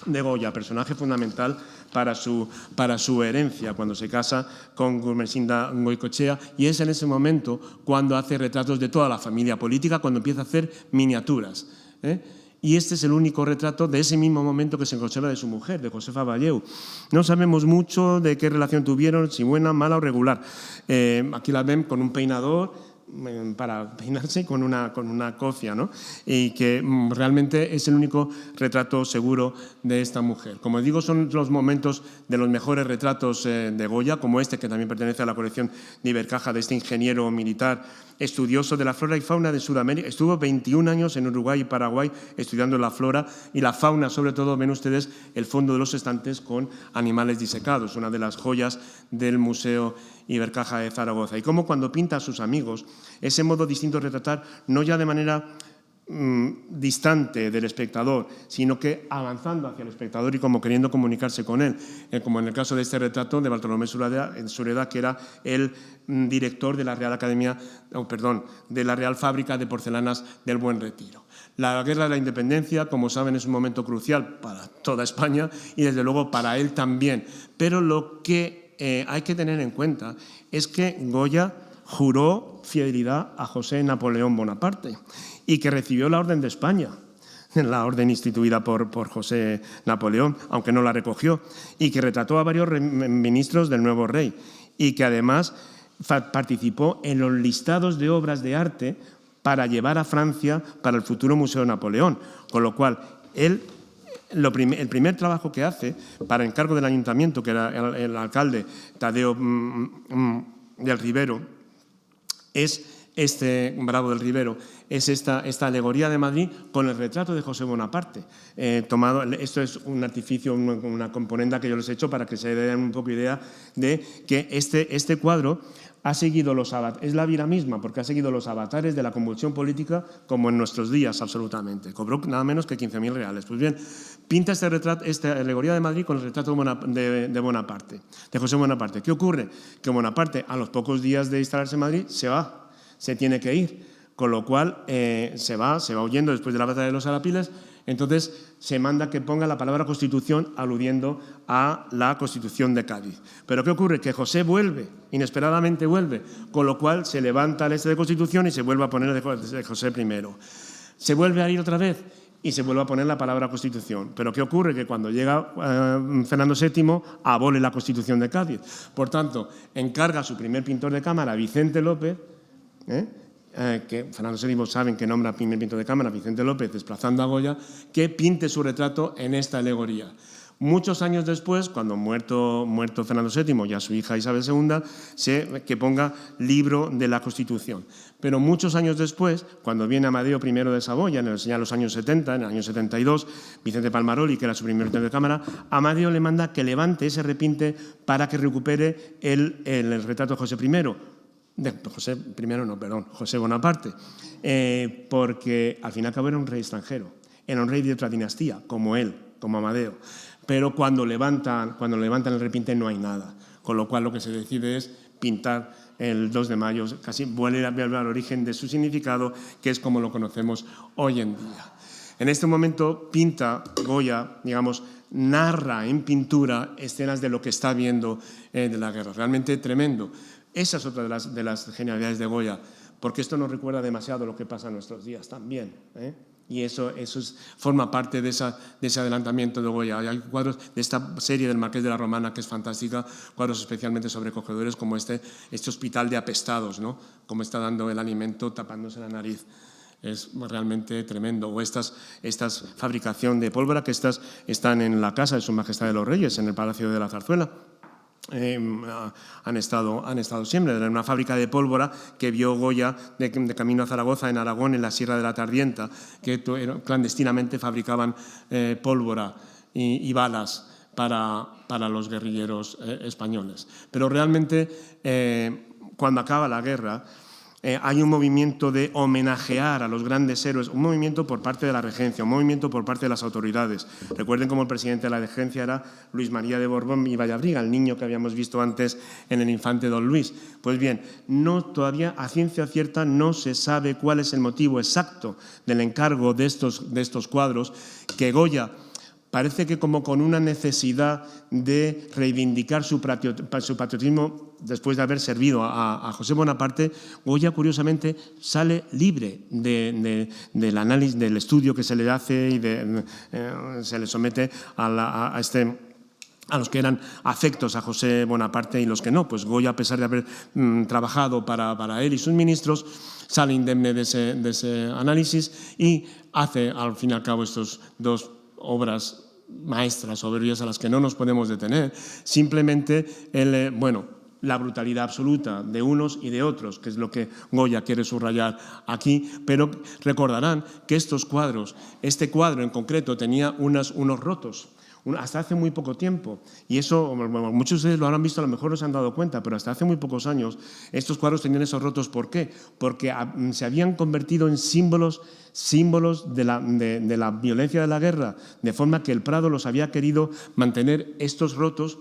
de Goya, personaje fundamental para su herencia, cuando se casa con Gumersinda Goicoechea, y es en ese momento cuando hace retratos de toda la familia política, cuando empieza a hacer miniaturas. Y este es el único retrato de ese mismo momento que se conserva de su mujer, de Josefa Valleu. No sabemos mucho de qué relación tuvieron, si buena, mala o regular. Aquí la ven con un peinador para peinarse con una cofia, ¿no? Y que realmente es el único retrato seguro de esta mujer. Como digo, son los momentos de los mejores retratos de Goya, como este, que también pertenece a la colección de Ibercaja, de este ingeniero militar estudioso de la flora y fauna de Sudamérica. Estuvo 21 años en Uruguay y Paraguay estudiando la flora y la fauna, sobre todo. Ven ustedes el fondo de los estantes con animales disecados, una de las joyas del Museo Ibercaja de Zaragoza. Y cómo cuando pinta a sus amigos, ese modo distinto de retratar, no ya de manera distante del espectador, sino que avanzando hacia el espectador y como queriendo comunicarse con él, como en el caso de este retrato de Bartolomé Sureda, que era el director de la Real de la Real Fábrica de Porcelanas del Buen Retiro. La Guerra de la Independencia, como saben, es un momento crucial para toda España y desde luego para él también, pero lo que hay que tener en cuenta es que Goya juró fidelidad a José Napoleón Bonaparte y que recibió la Orden de España, la orden instituida por José Napoleón, aunque no la recogió, y que retrató a varios ministros del nuevo rey, y que además participó en los listados de obras de arte para llevar a Francia para el futuro Museo Napoleón, con lo cual él, el primer trabajo que hace para encargo del ayuntamiento, que era el alcalde Tadeo del Rivero, es Bravo del Rivero, es esta alegoría de Madrid con el retrato de José Bonaparte. Esto es un artificio, una componenda que yo les he hecho para que se den un poco idea de que este cuadro ha seguido es la vida misma, porque ha seguido los avatares de la convulsión política como en nuestros días, absolutamente. Cobró nada menos que 15.000 reales. Pues bien, pinta esta alegoría de Madrid con el retrato de Bonaparte, de José Bonaparte. ¿Qué ocurre? Que Bonaparte, a los pocos días de instalarse en Madrid, se tiene que ir, con lo cual se va huyendo después de la batalla de los Arapiles. Entonces se manda que ponga la palabra Constitución aludiendo a la Constitución de Cádiz. Pero ¿qué ocurre? Que José inesperadamente vuelve, con lo cual se levanta el de Constitución y se vuelve a poner de José I. Se vuelve a ir otra vez y se vuelve a poner la palabra Constitución. Pero ¿qué ocurre? Que cuando llega Fernando VII abole la Constitución de Cádiz. Por tanto, encarga a su primer pintor de cámara, Vicente López, que Fernando VII saben que nombra primer pintor de cámara, Vicente López, desplazando a Goya, que pinte su retrato en esta alegoría. Muchos años después, cuando muerto Fernando VII y a su hija Isabel II, que ponga libro de la Constitución. Pero muchos años después, cuando viene Amadeo I de Saboya, en los años 70, en el año 72, Vicente Palmaroli, que era su primer pintor de cámara, Amadeo le manda que levante ese repinte para que recupere el retrato de José José Bonaparte, porque al fin y al cabo era un rey extranjero, era un rey de otra dinastía, como él, como Amadeo. Pero cuando levantan el repinte no hay nada, con lo cual lo que se decide es pintar el 2 de mayo, casi vuelve al origen de su significado, que es como lo conocemos hoy en día. En este momento pinta Goya, narra en pintura escenas de lo que está viendo de la guerra, realmente tremendo. Esa es otra de las genialidades de Goya, porque esto nos recuerda demasiado lo que pasa en nuestros días también, y eso forma parte de ese adelantamiento de Goya. Hay cuadros de esta serie del Marqués de la Romana que es fantástica, cuadros especialmente sobrecogedores como este hospital de apestados, ¿no? Como está dando el alimento tapándose la nariz. Es realmente tremendo. O estas fabricación de pólvora que están en la casa de Su Majestad de los Reyes, en el Palacio de la Zarzuela. Han estado siempre. Era una fábrica de pólvora que vio Goya de camino a Zaragoza, en Aragón, en la Sierra de la Tardienta, que clandestinamente fabricaban pólvora y balas para los guerrilleros españoles. Pero realmente, cuando acaba la guerra, hay un movimiento de homenajear a los grandes héroes, un movimiento por parte de la regencia, un movimiento por parte de las autoridades. Recuerden cómo el presidente de la regencia era Luis María de Borbón y Vallabriga, el niño que habíamos visto antes en el infante Don Luis. Pues bien, todavía a ciencia cierta no se sabe cuál es el motivo exacto del encargo de estos cuadros, que Goya parece que como con una necesidad de reivindicar su patriotismo después de haber servido a José Bonaparte, Goya curiosamente sale libre del análisis, del estudio que se le hace y se le somete a los que eran afectos a José Bonaparte y los que no. Pues Goya, a pesar de haber trabajado para él y sus ministros, sale indemne de ese análisis y hace al fin y al cabo estos dos obras maestras, soberbias, a las que no nos podemos detener. Simplemente la brutalidad absoluta de unos y de otros, que es lo que Goya quiere subrayar aquí, pero recordarán que estos cuadros, este cuadro en concreto, tenía unos rotos, hasta hace muy poco tiempo, y eso muchos de ustedes lo habrán visto, a lo mejor no se han dado cuenta, pero hasta hace muy pocos años estos cuadros tenían esos rotos. ¿Por qué? Porque se habían convertido en símbolos de la violencia de la guerra, de forma que el Prado los había querido mantener estos rotos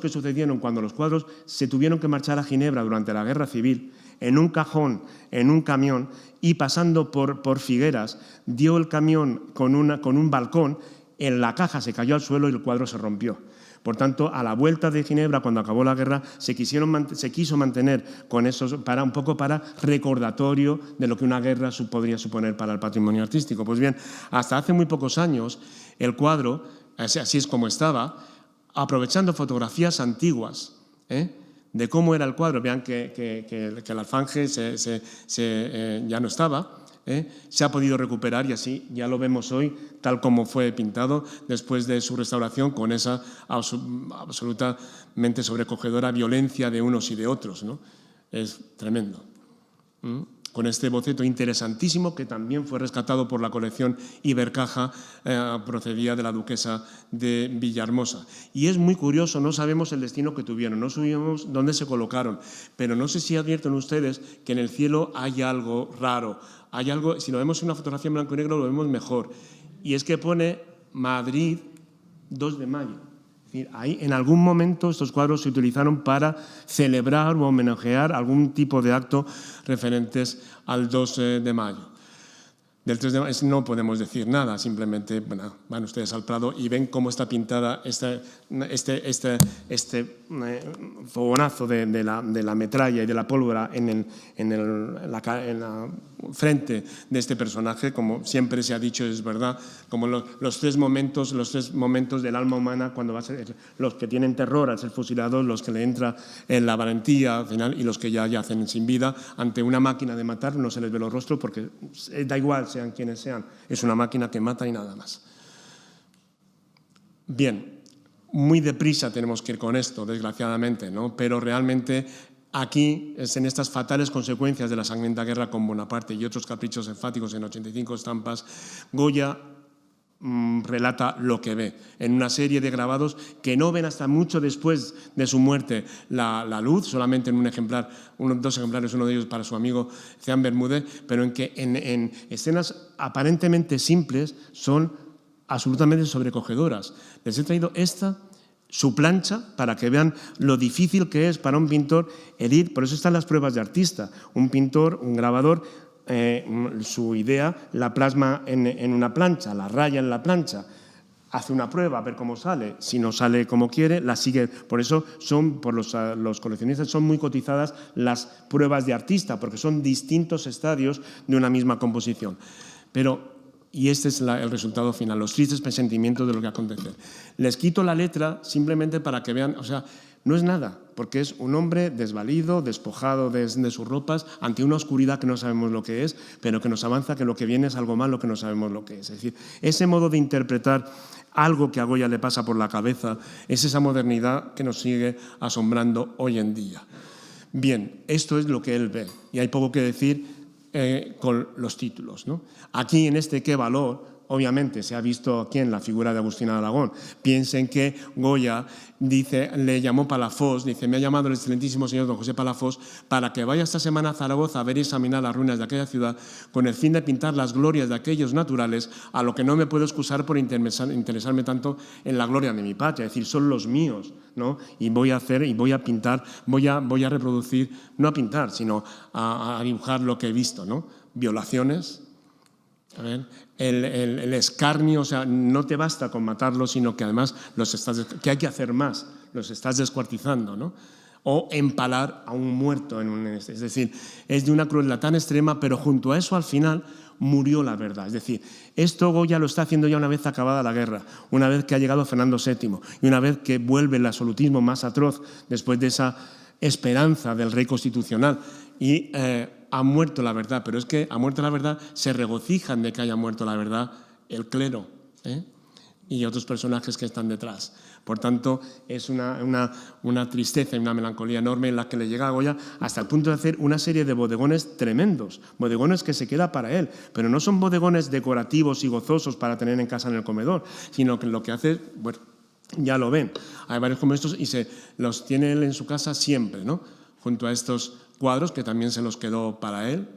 que sucedieron cuando los cuadros se tuvieron que marchar a Ginebra durante la Guerra Civil, en un cajón, en un camión, y pasando por Figueras, dio el camión con un balcón. En la caja se cayó al suelo y el cuadro se rompió. Por tanto, a la vuelta de Ginebra, cuando acabó la guerra, se quiso mantener con esos, un poco para recordatorio de lo que una guerra podría suponer para el patrimonio artístico. Pues bien, hasta hace muy pocos años, el cuadro, así es como estaba, aprovechando fotografías antiguas, de cómo era el cuadro. Vean que el alfanje ya no estaba. Se ha podido recuperar y así ya lo vemos hoy tal como fue pintado después de su restauración, con esa absolutamente sobrecogedora violencia de unos y de otros, ¿no? Es tremendo. Con este boceto interesantísimo que también fue rescatado por la colección Ibercaja, procedía de la duquesa de Villahermosa. Y es muy curioso, no sabemos el destino que tuvieron, no sabemos dónde se colocaron, pero no sé si advierten ustedes que en el cielo hay algo raro, hay algo, si lo vemos en una fotografía en blanco y negro lo vemos mejor, y es que pone Madrid 2 de mayo. Es decir, ahí en algún momento estos cuadros se utilizaron para celebrar o homenajear algún tipo de acto referentes al 2 de mayo. Del 3 de mayo no podemos decir nada, simplemente van ustedes al Prado y ven cómo está pintada este fogonazo de la metralla y de la pólvora en la frente de este personaje. Como siempre se ha dicho, es verdad, como los tres momentos del alma humana, cuando va a ser los que tienen terror al ser fusilados, los que le entra en la valentía al final y los que ya yacen sin vida ante una máquina de matar. No se les ve los rostros porque da igual sean quienes sean, es una máquina que mata y nada más. Bien, muy deprisa tenemos que ir con esto, desgraciadamente, ¿no? Pero realmente aquí, es en estas fatales consecuencias de la sangrienta guerra con Bonaparte y otros caprichos enfáticos en 85 estampas, Goya relata lo que ve en una serie de grabados que no ven hasta mucho después de su muerte la luz, solamente en un ejemplar, dos ejemplares, uno de ellos para su amigo Ceán Bermúdez, pero en que en escenas aparentemente simples son absolutamente sobrecogedoras. Les he traído su plancha, para que vean lo difícil que es para un pintor herir. Por eso están las pruebas de artista. Un pintor, un grabador, su idea la plasma en una plancha, la raya en la plancha, hace una prueba a ver cómo sale. Si no sale como quiere, la sigue. Por eso por los coleccionistas son muy cotizadas las pruebas de artista, porque son distintos estadios de una misma composición. Y este es el resultado final, los tristes presentimientos de lo que acontece. Les quito la letra simplemente para que vean, o sea, no es nada, porque es un hombre desvalido, despojado de sus ropas, ante una oscuridad que no sabemos lo que es, pero que nos avanza que lo que viene es algo malo que no sabemos lo que es. Es decir, ese modo de interpretar algo que a Goya le pasa por la cabeza es esa modernidad que nos sigue asombrando hoy en día. Bien, esto es lo que él ve, y hay poco que decir con los títulos, ¿no? Aquí, en este Qué valor, obviamente se ha visto aquí en la figura de Agustín de Aragón. Piensen que Goya le llamó Palafox, dice, me ha llamado el excelentísimo señor don José Palafox para que vaya esta semana a Zaragoza a ver y examinar las ruinas de aquella ciudad con el fin de pintar las glorias de aquellos naturales, a lo que no me puedo excusar por interesarme tanto en la gloria de mi patria, es decir, son los míos, ¿no? Y voy a pintar, voy a reproducir, no a pintar, sino a dibujar lo que he visto, ¿no? Violaciones, a ver, el escarnio, o sea, no te basta con matarlos, sino que además que hay que hacer más, los estás descuartizando, ¿no? O empalar a un muerto es decir, es de una crueldad tan extrema, pero junto a eso al final murió la verdad. Es decir, esto Goya lo está haciendo ya una vez acabada la guerra, una vez que ha llegado Fernando VII y una vez que vuelve el absolutismo más atroz después de esa esperanza del rey constitucional y ha muerto la verdad, pero es que ha muerto la verdad, se regocijan de que haya muerto la verdad el clero y otros personajes que están detrás. Por tanto, es una tristeza y una melancolía enorme en la que le llega a Goya hasta el punto de hacer una serie de bodegones tremendos, bodegones que se queda para él, pero no son bodegones decorativos y gozosos para tener en casa en el comedor, sino que lo que hace, bueno, ya lo ven, hay varios como estos y se los tiene él en su casa siempre, ¿no? Junto a estos cuadros que también se los quedó para él,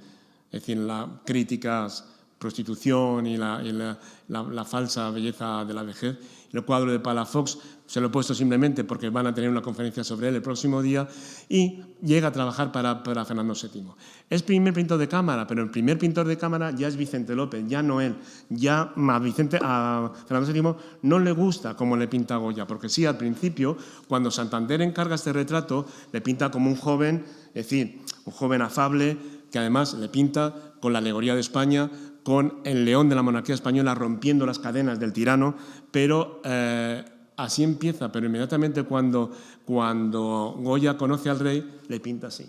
es decir, las críticas, prostitución y la falsa belleza de la vejez. El cuadro de Palafox se lo he puesto simplemente porque van a tener una conferencia sobre él el próximo día y llega a trabajar para Fernando VII. Es primer pintor de cámara, pero el primer pintor de cámara ya es Vicente López, ya no él. Ya a Fernando VII no le gusta cómo le pinta Goya, porque sí, al principio, cuando Santander encarga este retrato, le pinta como un joven, es decir, un joven afable, que además le pinta con la alegoría de España, con el león de la monarquía española rompiendo las cadenas del tirano, pero así empieza, pero inmediatamente cuando Goya conoce al rey, le pinta así.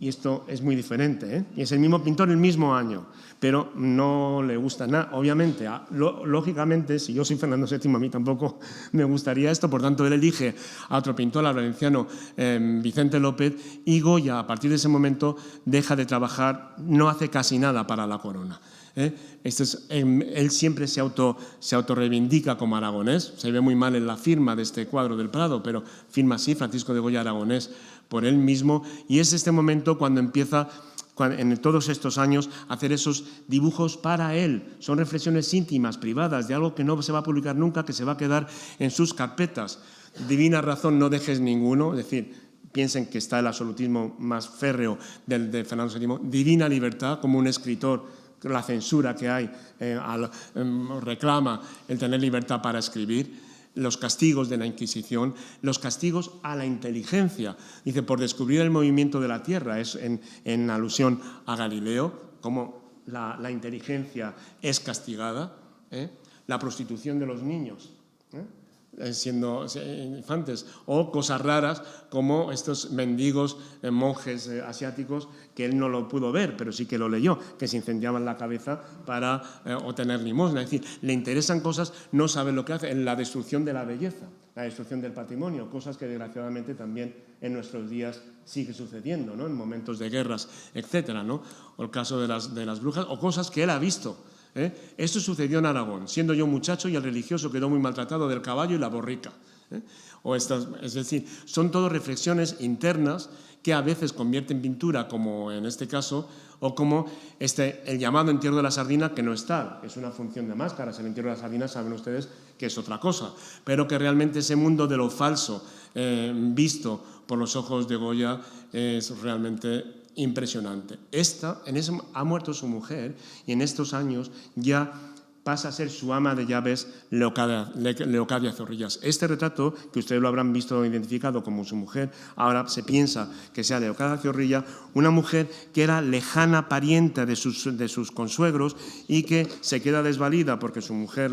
Y esto es muy diferente, ¿eh? Y es el mismo pintor el mismo año, pero no le gusta nada. Obviamente, lógicamente, si yo soy Fernando VII, a mí tampoco me gustaría esto, por tanto, él elige a otro pintor, al valenciano Vicente López, y Goya, a partir de ese momento, deja de trabajar, no hace casi nada para la corona. Él siempre se autorreivindica como aragonés, se ve muy mal en la firma de este cuadro del Prado, pero firma así, Francisco de Goya aragonés, por él mismo, y es este momento cuando empieza, en todos estos años, a hacer esos dibujos para él. Son reflexiones íntimas, privadas, de algo que no se va a publicar nunca, que se va a quedar en sus carpetas. Divina razón, no dejes ninguno, es decir, piensen que está el absolutismo más férreo de Fernando VII, divina libertad, como un escritor, la censura que hay reclama el tener libertad para escribir, los castigos de la Inquisición, los castigos a la inteligencia. Dice, por descubrir el movimiento de la Tierra, es en alusión a Galileo, como la inteligencia es castigada, la prostitución de los niños, siendo infantes, o cosas raras como estos mendigos monjes asiáticos que él no lo pudo ver, pero sí que lo leyó, que se incendiaban la cabeza para obtener limosna. Es decir, le interesan cosas, no sabe lo que hace, en la destrucción de la belleza, la destrucción del patrimonio, cosas que desgraciadamente también en nuestros días sigue sucediendo, ¿no? En momentos de guerras, etcétera, ¿no? O el caso de las brujas, o cosas que él ha visto. Esto sucedió en Aragón, siendo yo muchacho y el religioso quedó muy maltratado del caballo y la borrica. Es decir, son todo reflexiones internas que a veces convierten en pintura, como en este caso, o como el llamado entierro de la sardina, que no es tal, es una función de máscaras. El entierro de la sardina saben ustedes que es otra cosa, pero que realmente ese mundo de lo falso visto por los ojos de Goya es realmente impresionante. Ha muerto su mujer y en estos años ya pasa a ser su ama de llaves Leocadia Zorrillas. Este retrato, que ustedes lo habrán visto identificado como su mujer, ahora se piensa que sea Leocadia Zorrilla, una mujer que era lejana pariente de sus consuegros y que se queda desvalida porque su mujer,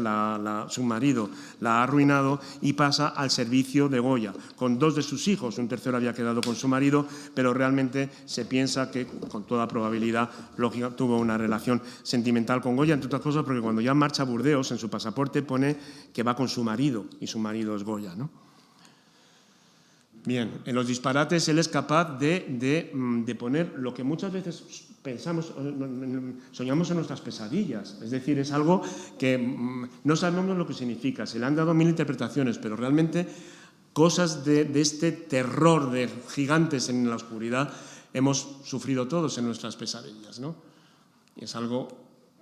su marido, la ha arruinado y pasa al servicio de Goya, con dos de sus hijos. Un tercero había quedado con su marido, pero realmente se piensa que, con toda probabilidad lógica, tuvo una relación sentimental con Goya, entre otras cosas porque cuando ya marcha a Burdeos, en su pasaporte pone que va con su marido, y su marido es Goya, ¿no? Bien, en los disparates él es capaz de poner lo que muchas veces pensamos, soñamos en nuestras pesadillas. Es decir, es algo que no sabemos lo que significa. Se le han dado 1000 interpretaciones, pero realmente cosas de este terror de gigantes en la oscuridad hemos sufrido todos en nuestras pesadillas, ¿no? Y es algo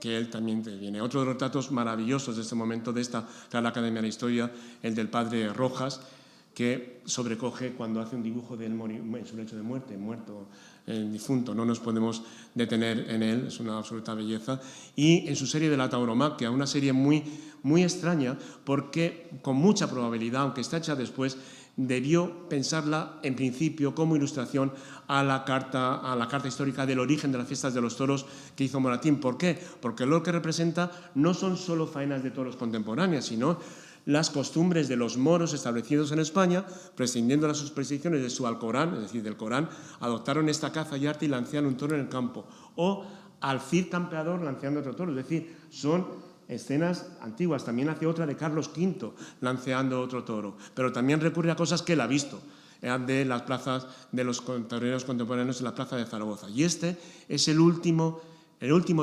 que él también viene. Otro de los retratos maravillosos de este momento, de esta Real Academia de la Historia, el del padre Rojas, que sobrecoge cuando hace un dibujo de él en su lecho de muerte, muerto, el difunto. No nos podemos detener en él, es una absoluta belleza. Y en su serie de la tauromaquia, una serie muy, muy extraña, porque con mucha probabilidad, aunque está hecha después, debió pensarla en principio como ilustración a la carta histórica del origen de las fiestas de los toros que hizo Moratín. ¿Por qué? Porque lo que representa no son solo faenas de toros contemporáneas, sino las costumbres de los moros establecidos en España, prescindiendo de las supersticiones de su Alcorán, es decir, del Corán, adoptaron esta caza y arte y lancean un toro en el campo. O al Cid campeador lanceando otro toro, es decir, son escenas antiguas. También hace otra de Carlos V lanceando otro toro, pero también recurre a cosas que él ha visto de las plazas de los toreros contemporáneos en la plaza de Zaragoza. Y este es el último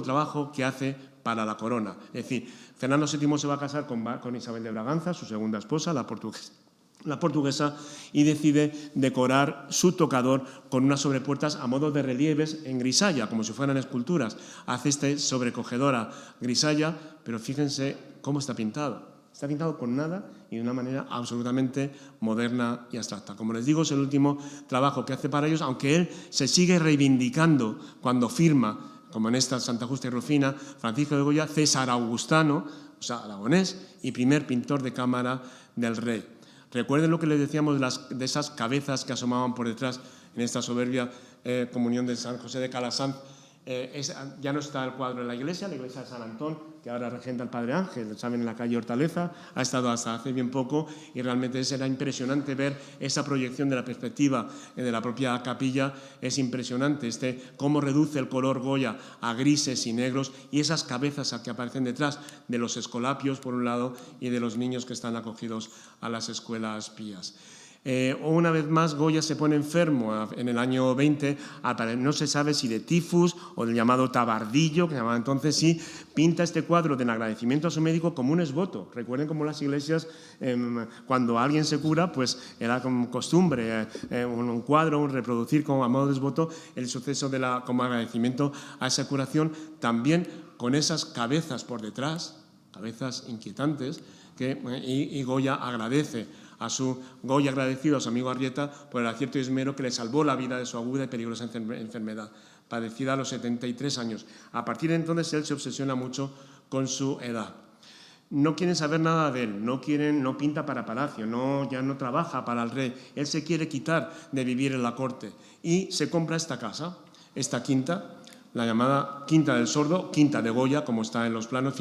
trabajo que hace para la corona. Es decir, Fernando VII se va a casar con Isabel de Braganza, su segunda esposa, la portuguesa, y decide decorar su tocador con unas sobrepuertas a modo de relieves en grisalla, como si fueran esculturas. Hace esta sobrecogedora grisalla, pero fíjense cómo está pintado. Está pintado con nada y de una manera absolutamente moderna y abstracta. Como les digo, es el último trabajo que hace para ellos, aunque él se sigue reivindicando cuando firma, como en esta Santa Justa y Rufina, Francisco de Goya, César Augustano, o sea, aragonés, y primer pintor de cámara del rey. Recuerden lo que les decíamos de esas cabezas que asomaban por detrás en esta soberbia comunión de San José de Calasanz. Ya no está el cuadro en la iglesia de San Antón, que ahora regenta el Padre Ángel, saben, en la calle Hortaleza, ha estado hasta hace bien poco, y realmente era impresionante ver esa proyección de la perspectiva de la propia capilla. Es impresionante cómo reduce el color Goya a grises y negros, y esas cabezas que aparecen detrás de los escolapios, por un lado, y de los niños que están acogidos a las escuelas pías. Una vez más, Goya se pone enfermo en el año 20, no se sabe si de tifus o del llamado tabardillo, que se llamaba entonces, sí, pinta este cuadro de agradecimiento a su médico como un esvoto. Recuerden cómo las iglesias, cuando alguien se cura, pues era como costumbre, un cuadro, reproducir como a modo de esvoto el suceso como agradecimiento a esa curación, también con esas cabezas por detrás, cabezas inquietantes, y Goya agradecido a su amigo Arrieta por el acierto y esmero que le salvó la vida de su aguda y peligrosa enfermedad, padecida a los 73 años. A partir de entonces él se obsesiona mucho con su edad. No quieren saber nada de él, no pinta para palacio, ya no trabaja para el rey. Él se quiere quitar de vivir en la corte y se compra esta casa, esta quinta, la llamada Quinta del Sordo, Quinta de Goya, como está en los planos.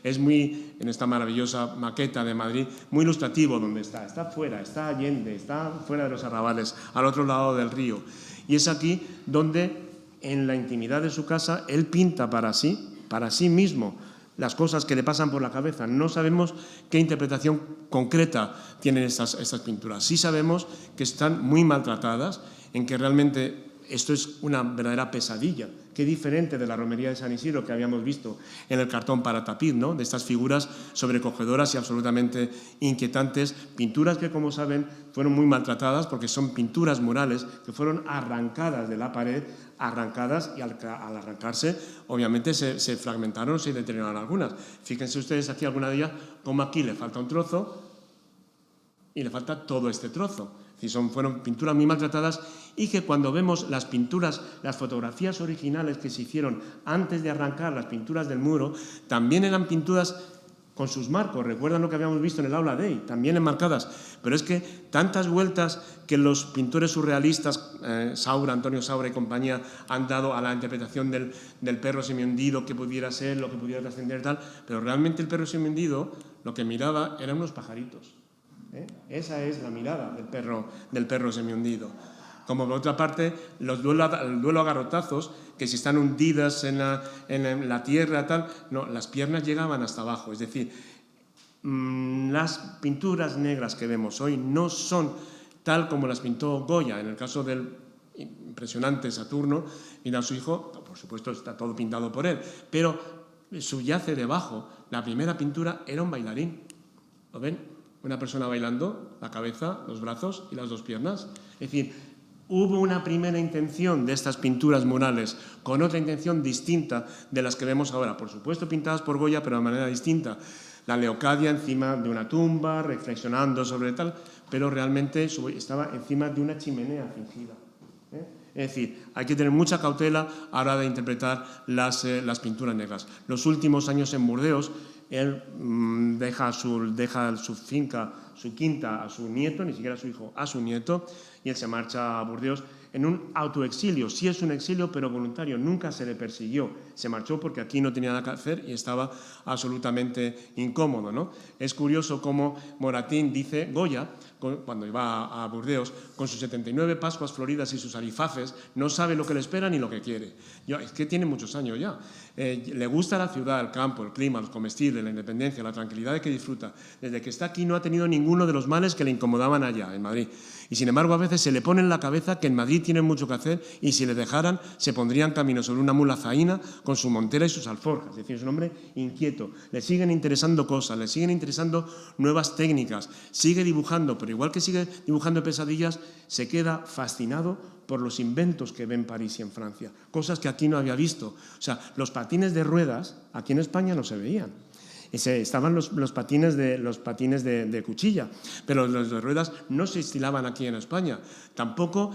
Es muy, en esta maravillosa maqueta de Madrid, muy ilustrativo donde está. Está fuera, está allende, está fuera de los arrabales, al otro lado del río. Y es aquí donde, en la intimidad de su casa, él pinta para sí mismo, las cosas que le pasan por la cabeza. No sabemos qué interpretación concreta tienen estas pinturas. Sí sabemos que están muy maltratadas, en que realmente esto es una verdadera pesadilla. Qué diferente de la romería de San Isidro que habíamos visto en el cartón para tapiz, ¿no? De estas figuras sobrecogedoras y absolutamente inquietantes. Pinturas que, como saben, fueron muy maltratadas porque son pinturas murales que fueron arrancadas de la pared, y al arrancarse, obviamente, se fragmentaron, se deterioraron algunas. Fíjense ustedes aquí alguna de ellas, como aquí le falta un trozo y le falta todo este trozo. Fueron pinturas muy maltratadas, y que cuando vemos las pinturas, las fotografías originales que se hicieron antes de arrancar las pinturas del muro, también eran pinturas con sus marcos. Recuerdan lo que habíamos visto en el Aula Dei, también enmarcadas. Pero es que tantas vueltas que los pintores surrealistas, Antonio Saura y compañía, han dado a la interpretación del perro semihundido, que pudiera ser, lo que pudiera trascender, tal, pero realmente el perro semihundido lo que miraba eran unos pajaritos. Esa es la mirada del perro semihundido. Como por otra parte, el duelo a garrotazos, que si están hundidas en la tierra, tal, no, las piernas llegaban hasta abajo. Es decir, las pinturas negras que vemos hoy no son tal como las pintó Goya. En el caso del impresionante Saturno, mira a su hijo, por supuesto está todo pintado por él, pero subyace debajo, la primera pintura era un bailarín. ¿Lo ven? Una persona bailando, la cabeza, los brazos y las dos piernas. Es decir, hubo una primera intención de estas pinturas murales con otra intención distinta de las que vemos ahora. Por supuesto pintadas por Goya, pero de manera distinta. La Leocadia encima de una tumba, reflexionando sobre tal, pero realmente estaba encima de una chimenea fingida. Es decir, hay que tener mucha cautela a la hora de interpretar las pinturas negras. Los últimos años en Burdeos, él deja su finca, su quinta a su nieto, ni siquiera a su hijo, a su nieto, y él se marcha a Burdeos en un autoexilio. Sí es un exilio, pero voluntario, nunca se le persiguió. Se marchó porque aquí no tenía nada que hacer y estaba absolutamente incómodo, ¿no? Es curioso cómo Moratín dice, Goya, cuando iba a Burdeos, con sus 79 Pascuas floridas y sus alifafes, no sabe lo que le espera ni lo que quiere. Es que tiene muchos años ya. Le gusta la ciudad, el campo, el clima, los comestibles, la independencia, la tranquilidad de que disfruta. Desde que está aquí no ha tenido ninguno de los males que le incomodaban allá, en Madrid. Y sin embargo, a veces se le pone en la cabeza que en Madrid tienen mucho que hacer y si le dejaran, se pondrían camino sobre una mula zaina con su montera y sus alforjas. Es decir, es un hombre inquieto. Le siguen interesando cosas, le siguen interesando nuevas técnicas. Sigue dibujando, pero igual que sigue dibujando pesadillas, se queda fascinado por los inventos que ve en París y en Francia. Cosas que aquí no había visto. O sea, los patines de ruedas aquí en España no se veían. Estaban los patines de cuchilla, pero los de ruedas no se estilaban aquí en España. Tampoco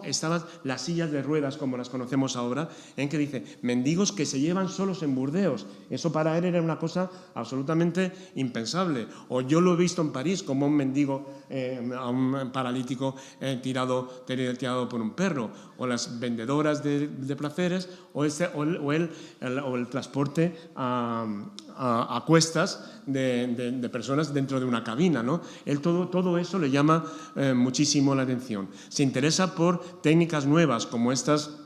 estaban las sillas de ruedas como las conocemos ahora, en que dice, mendigos que se llevan solos en Burdeos. Eso para él era una cosa absolutamente impensable. O yo lo he visto en París como un mendigo, a un paralítico tirado por un perro, o las vendedoras de placeres, o el transporte a cuestas de personas dentro de una cabina, ¿no? Él todo eso le llama muchísimo la atención. Se interesa por técnicas nuevas como estas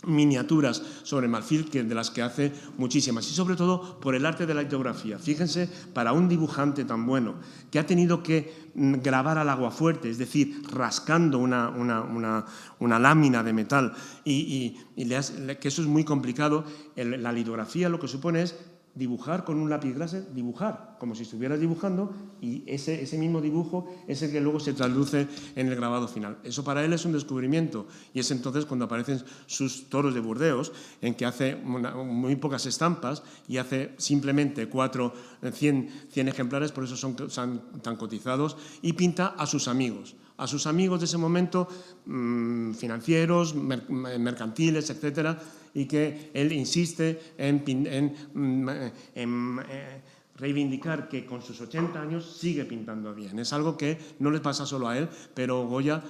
miniaturas sobre marfil, de las que hace muchísimas, y sobre todo por el arte de la litografía. Fíjense, para un dibujante tan bueno que ha tenido que grabar al aguafuerte, es decir, rascando una lámina de metal, y que eso es muy complicado. La litografía lo que supone es dibujar con un lápiz láser, dibujar como si estuvieras dibujando, y ese mismo dibujo es el que luego se traduce en el grabado final. Eso para él es un descubrimiento, y es entonces cuando aparecen sus toros de Burdeos, en que hace muy pocas estampas y hace simplemente 100 ejemplares, por eso son tan cotizados, y pinta a sus amigos de ese momento, financieros, mercantiles, etcétera, y que él insiste en reivindicar que con sus 80 años sigue pintando bien. Es algo que no le pasa solo a él, pero Goya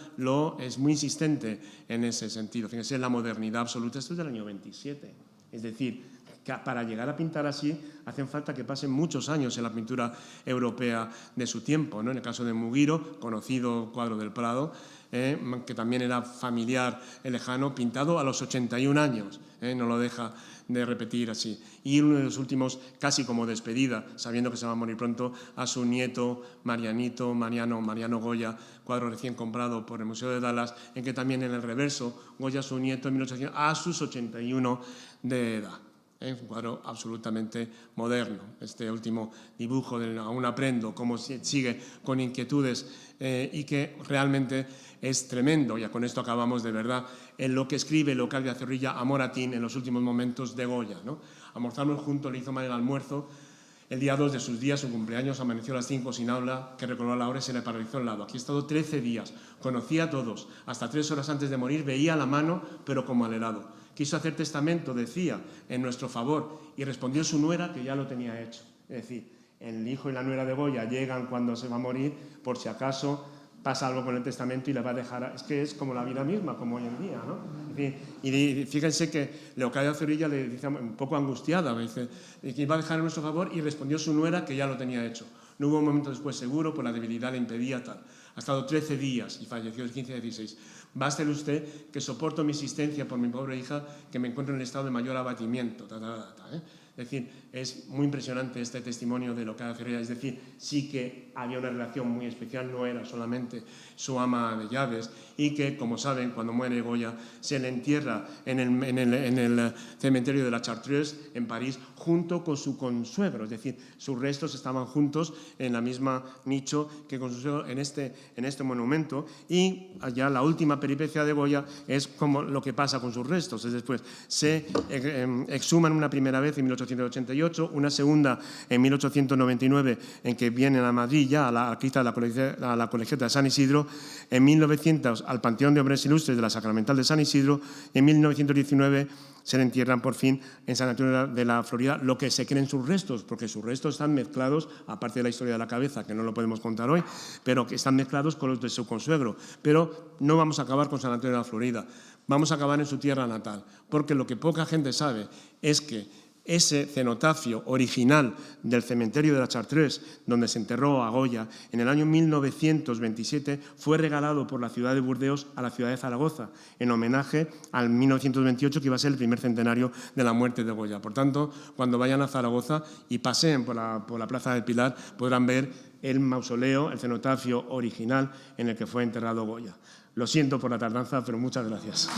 es muy insistente en ese sentido. Fíjense, la modernidad absoluta, esto es del año 27, es decir, que para llegar a pintar así hacen falta que pasen muchos años en la pintura europea de su tiempo, ¿no? En el caso de Mugiro, conocido cuadro del Prado, que también era familiar lejano, pintado a los 81 años, no lo deja de repetir así. Y uno de los últimos, casi como despedida, sabiendo que se va a morir pronto, a su nieto Mariano Goya, cuadro recién comprado por el Museo de Dallas, en que también en el reverso, Goya, su nieto, en 1800, a sus 81 de edad. Un cuadro absolutamente moderno. Este último dibujo de Aún aprendo, cómo sigue con inquietudes, y que realmente es tremendo. Ya con esto acabamos de verdad en lo que escribe Leocadia Zorrilla a Moratín en los últimos momentos de Goya, ¿no? Almorzamos juntos, le hizo mal el almuerzo. El día 2 de sus días, su cumpleaños, amaneció a las 5 sin habla, que recordó la hora y se le paralizó el lado. Aquí he estado 13 días, conocía a todos. Hasta 3 horas antes de morir veía la mano, pero como al helado. Quiso hacer testamento, decía, en nuestro favor, y respondió su nuera que ya lo tenía hecho. Es decir, el hijo y la nuera de Goya llegan cuando se va a morir, por si acaso pasa algo con el testamento y le va a dejar. Es que es como la vida misma, como hoy en día, ¿no? Y fíjense que Leocadia Zorrilla le dice un poco angustiada, me dice que iba a dejar en nuestro favor, y respondió su nuera que ya lo tenía hecho. No hubo un momento después seguro, por la debilidad le impedía tal. Ha estado 13 días y falleció el 15 de 16. Bástele usted que soporto mi existencia por mi pobre hija, que me encuentro en el estado de mayor abatimiento. Es decir, es muy impresionante este testimonio de lo que hace Goya. Es decir, sí que había una relación muy especial, no era solamente su ama de llaves, y que, como saben, cuando muere Goya, se le entierra en el cementerio de la Chartreuse, en París, junto con su consuegro. Es decir, sus restos estaban juntos en la misma nicho que con su suegro en este monumento. Y allá la última peripecia de Goya es como lo que pasa con sus restos. Es después, se exhuman una primera vez en 1888, una segunda en 1899, en que vienen a Madrid ya a la cripta de la Colegiata de San Isidro, en 1900 al Panteón de Hombres Ilustres de la Sacramental de San Isidro, y en 1919 se le entierran por fin en San Antonio de la Florida, lo que se creen sus restos, porque sus restos están mezclados, aparte de la historia de la cabeza, que no lo podemos contar hoy, pero que están mezclados con los de su consuegro. Pero no vamos a acabar con San Antonio de la Florida, vamos a acabar en su tierra natal, porque lo que poca gente sabe es que ese cenotafio original del cementerio de la Chartreuse, donde se enterró a Goya, en el año 1927 fue regalado por la ciudad de Burdeos a la ciudad de Zaragoza, en homenaje al 1928, que iba a ser el primer centenario de la muerte de Goya. Por tanto, cuando vayan a Zaragoza y paseen por la Plaza del Pilar, podrán ver el mausoleo, el cenotafio original en el que fue enterrado Goya. Lo siento por la tardanza, pero muchas gracias.